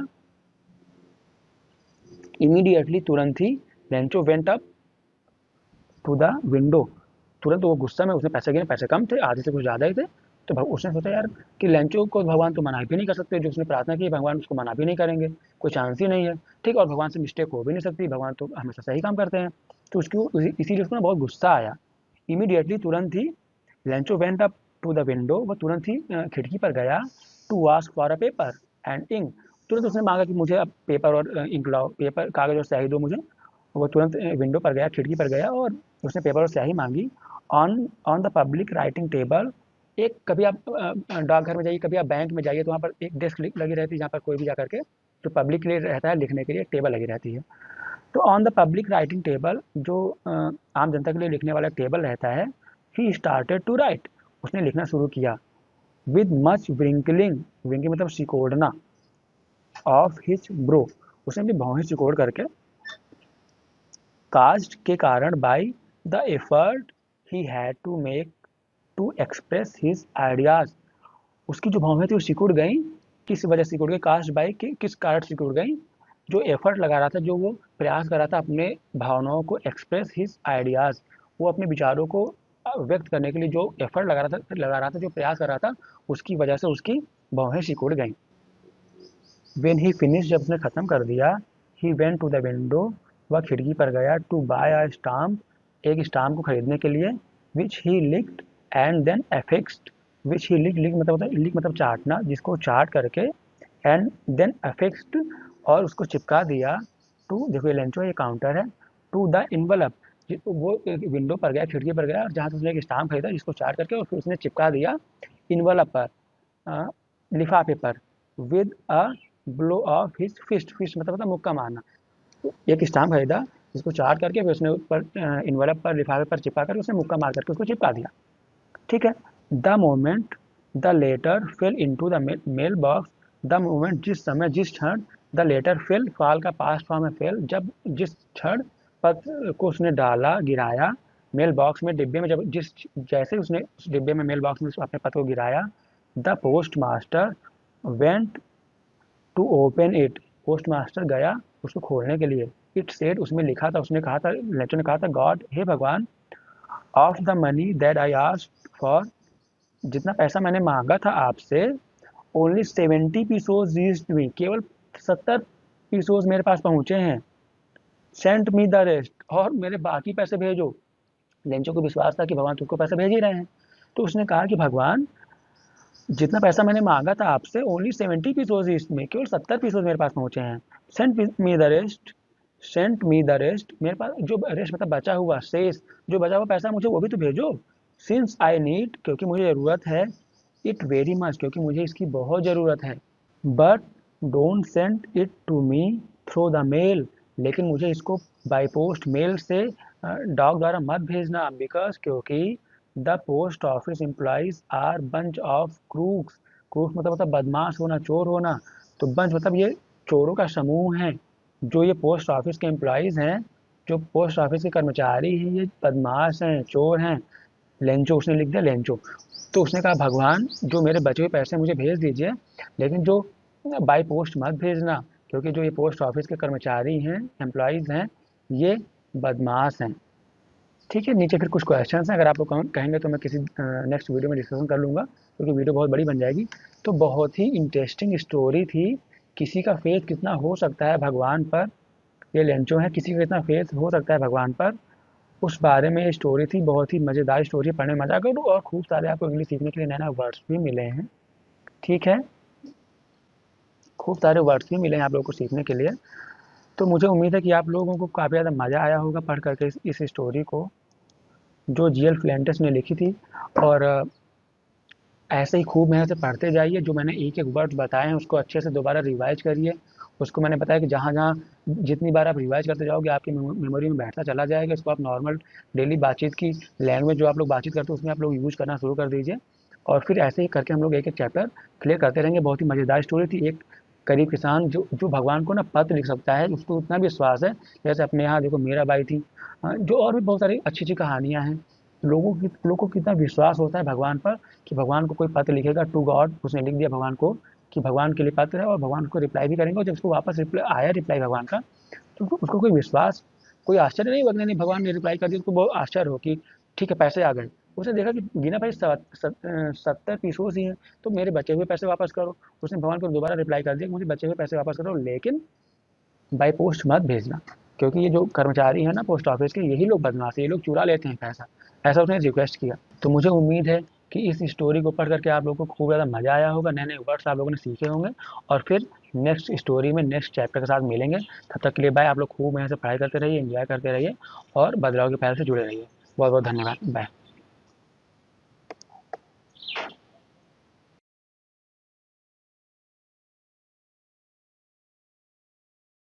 इमीडिएटली तुरंत ही Lencho went up to the window, तुरंत वो गुस्सा में उसने पैसे गिने, पैसे कम थे, आधे से कुछ ज़्यादा ही थे। तो उसने सोचा यार कि लेंचो को भगवान तो मना भी नहीं कर सकते, जो उसने प्रार्थना की भगवान उसको मना भी नहीं करेंगे, कोई चांस ही नहीं है। ठीक, और भगवान से मिस्टेक हो भी नहीं सकती, भगवान तो हमेशा सही काम करते हैं। तो इसीलिए उसको ना बहुत गुस्सा आया। इमीडिएटली तुरंत ही Lencho went up to the window, वो तुरंत ही खिड़की पर गया। To ask for a paper and ink, तुरंत उसने मांगा कि मुझे अब पेपर और इंक लाओ, पेपर कागज और स्याही दो मुझे। वो तुरंत विंडो पर गया, खिड़की पर गया, और उसने पेपर और स्याही मांगी। On on the public writing table, एक कभी आप डाकघर में जाइए, कभी आप बैंक में जाइए, तो वहाँ पर एक डेस्क लगी रहती है जहाँ पर कोई भी जाकर के जो पब्लिक के लिए रहता है लिखने के लिए, एक टेबल लगी रहती है। तो on the public writing table, जो आम जनता के लिए लिखने वाला टेबल रहता है, ही स्टार्टेड टू राइट, उसने लिखना शुरू किया। विद मच विंकलिंग, विंकलिंग मतलब सिकोड़ना, ऑफ हिज ब्रो, उसने भी भौहें सिकोड़ करके, कास्ट के कारण, by the effort he had to make to express his ideas, उसकी जो भावनाएं थी वो सिकुड़ गई। किस वजह से सिकुड़ गई, कास्ट बाय किस कारण सिकुड़ गई, जो एफर्ट लगा रहा था, जो वो प्रयास कर रहा था अपने भावनाओं को एक्सप्रेस हिज आइडियाज, वो अपने विचारों को व्यक्त करने के लिए जो एफर्ट लगा रहा था, जो प्रयास कर रहा था, उसकी वजह से उसकी भौहें सिकुड़ गई। व्हेन ही फिनिश, जब उसने खत्म कर दिया, he went to the window, वह खिड़की पर गया। टू बाय अ स्टाम्प, एक स्टाम्प को खरीदने के लिए। Which he licked and then affixed, which he lick मतलब चाटना, जिसको चाट करके, एंड देन एफिक्स्ड और उसको चिपका दिया। टू, देखो ये लेंचो, ये काउंटर है। टू द इन्वलप, वो विंडो पर गया, खिड़की पर गया, और जहाँ से उसने एक स्टाम्प खरीदा जिसको चाट करके और फिर उसने चिपका दिया इन्वलप पर, लिफाफे पर। With a blow of his fist, fist मतलब होता मुक्का मारना। एक स्टाम्प खरीदा जिसको चाट करके फिर उसने ऊपर इन्वेलप पर, लिफाफे पर चिपका कर उसने मुक्का मार करके उसको चिपका दिया। ठीक है। The moment the letter fell into the mailbox, the moment जिस समय, जिस क्षण, द लेटर फेल, फाल का पास्ट फॉर्म है फेल, जब जिस क्षण पत्र को उसने डाला, गिराया, मेल बॉक्स में, डिब्बे में, जब जिस जैसे उसने उस डिब्बे में, मेल बॉक्स में अपने पत्र को गिराया। The postmaster went to open it, postmaster गया उसको खोलने के लिए। इट सेड, उसमें लिखा था, उसने कहा था, लेटर ने कहा था, गॉड, हे भगवान, of the money that I asked for, जितना पैसा मैंने मांगा था आपसे, ओनली 70 पीसोज रीच्ड मी, केवल 70 पीसोज मेरे पास पहुंचे हैं। सेंट मी द रेस्ट, और मेरे बाकी पैसे भेजो। लेंचो को विश्वास था कि भगवान तुमको पैसे भेज ही रहे हैं। तो उसने कहा कि भगवान, जितना पैसा मैंने मांगा था आपसे, ओनली 70 पीसोज इसमें, केवल 70 पीसोज मेरे पास पहुंचे हैं। Sent me the rest, sent me the rest, मेरे पास जो रेस्ट मतलब बचा हुआ शेष, जो बचा हुआ पैसा मुझे वो भी तो भेजो। सिंस आई नीड, क्योंकि मुझे ज़रूरत है। इट वेरी मच, क्योंकि मुझे इसकी बहुत ज़रूरत है। But don't send it to me through the mail, लेकिन मुझे इसको बाई पोस्ट, मेल से, डॉग द्वारा मत भेजना। बिकॉज, क्योंकि the post office employees are bunch of crooks, crooks मतलब बदमाश होना, चोर होना। तो बंच मतलब ये चोरों का समूह है। जो ये पोस्ट ऑफिस के एम्प्लॉयज़ हैं, जो पोस्ट ऑफिस के कर्मचारी हैं, ये बदमाश हैं, चोर हैं। लेंचो, उसने लिख दिया लेंचो। तो उसने कहा भगवान, जो मेरे बचे हुए पैसे मुझे भेज दीजिए, लेकिन जो बाई पोस्ट मत भेजना, क्योंकि जो ये पोस्ट ऑफिस के कर्मचारी हैं, एम्प्लॉयज़ हैं, ये बदमाश हैं। ठीक है, नीचे फिर कुछ क्वेश्चंस हैं, अगर आप लोग कहेंगे तो मैं किसी नेक्स्ट वीडियो में डिस्कशन कर लूँगा, क्योंकि वीडियो बहुत बड़ी बन जाएगी। तो बहुत ही इंटरेस्टिंग स्टोरी थी। किसी का फेथ कितना हो सकता है भगवान पर, ये लेंचो है, किसी का कितना फेथ हो सकता है भगवान पर, उस बारे में ये स्टोरी थी। बहुत ही मज़ेदार स्टोरी है, पढ़ने में मज़ा करो, और खूब सारे आपको इंग्लिश सीखने के लिए नए नए वर्ड्स भी मिले हैं। ठीक है, खूब सारे वर्ड्स भी मिले हैं आप लोगों को सीखने के लिए। तो मुझे उम्मीद है कि आप लोगों को काफ़ी ज़्यादा मज़ा आया होगा पढ़ करके इस स्टोरी को, जो जीएल फ्लेंटिस ने लिखी थी। और ऐसे ही खूब मेहनत से पढ़ते जाइए। जो मैंने एक एक वर्ड बताए हैं उसको अच्छे से दोबारा रिवाइज करिए। उसको मैंने बताया कि जहाँ जहाँ जितनी बार आप रिवाइज करते जाओगे आपकी मेमोरी में बैठता चला जाएगा। इसको आप नॉर्मल डेली बातचीत की लैंग्वेज जो आप लोग बातचीत करते हो उसमें आप लोग यूज करना शुरू कर दीजिए। और फिर ऐसे ही करके हम लोग एक एक चैप्टर क्लियर करते रहेंगे। बहुत ही मज़ेदार स्टोरी थी। एक गरीब किसान जो भगवान को ना पत्र लिख सकता है, उसको उतना भी विश्वास है। जैसे अपने यहाँ देखो मीरा बाई थी, जो और भी बहुत सारी अच्छी अच्छी कहानियाँ हैं। लोगों को कितना विश्वास होता है भगवान पर कि भगवान को कोई पत्र लिखेगा टू गॉड, उसने लिख दिया भगवान को कि भगवान के लिए पत्र है, और भगवान उसको रिप्लाई भी करेंगे। और जब उसको वापस रिप्लाई आया रिप्लाई भगवान का, तो उसको कोई विश्वास, कोई आश्चर्य नहीं हुआ कि नहीं भगवान ने रिप्लाई कर दिया। उसको बहुत आश्चर्य हो कि ठीक है पैसे आ गए। उसने देखा कि गिना भाई 70 पीसोस ही हैं, तो मेरे बचे हुए पैसे वापस करो। उसने भगवान को दोबारा रिप्लाई कर दिया कि मुझे बचे हुए पैसे वापस करो, लेकिन बाई पोस्ट मत भेजना, क्योंकि ये जो कर्मचारी हैं ना पोस्ट ऑफिस के, यही लोग बदमाश हैं, ये लोग चुरा लेते हैं पैसा। ऐसा उसने रिक्वेस्ट किया। तो मुझे उम्मीद है कि इस स्टोरी को पढ़ करके आप लोगों को खूब ज़्यादा मज़ा आया होगा, नए नए वर्ड्स आप लोगों ने सीखे होंगे। और फिर नेक्स्ट स्टोरी में नेक्स्ट चैप्टर के साथ मिलेंगे। तब तक के लिए बाय। आप लोग खूब मेहनत से पढ़ाई करते रहिए, एंजॉय करते रहिए, और बदलाव के पहल से जुड़े रहिए। बहुत बहुत धन्यवाद। बाय।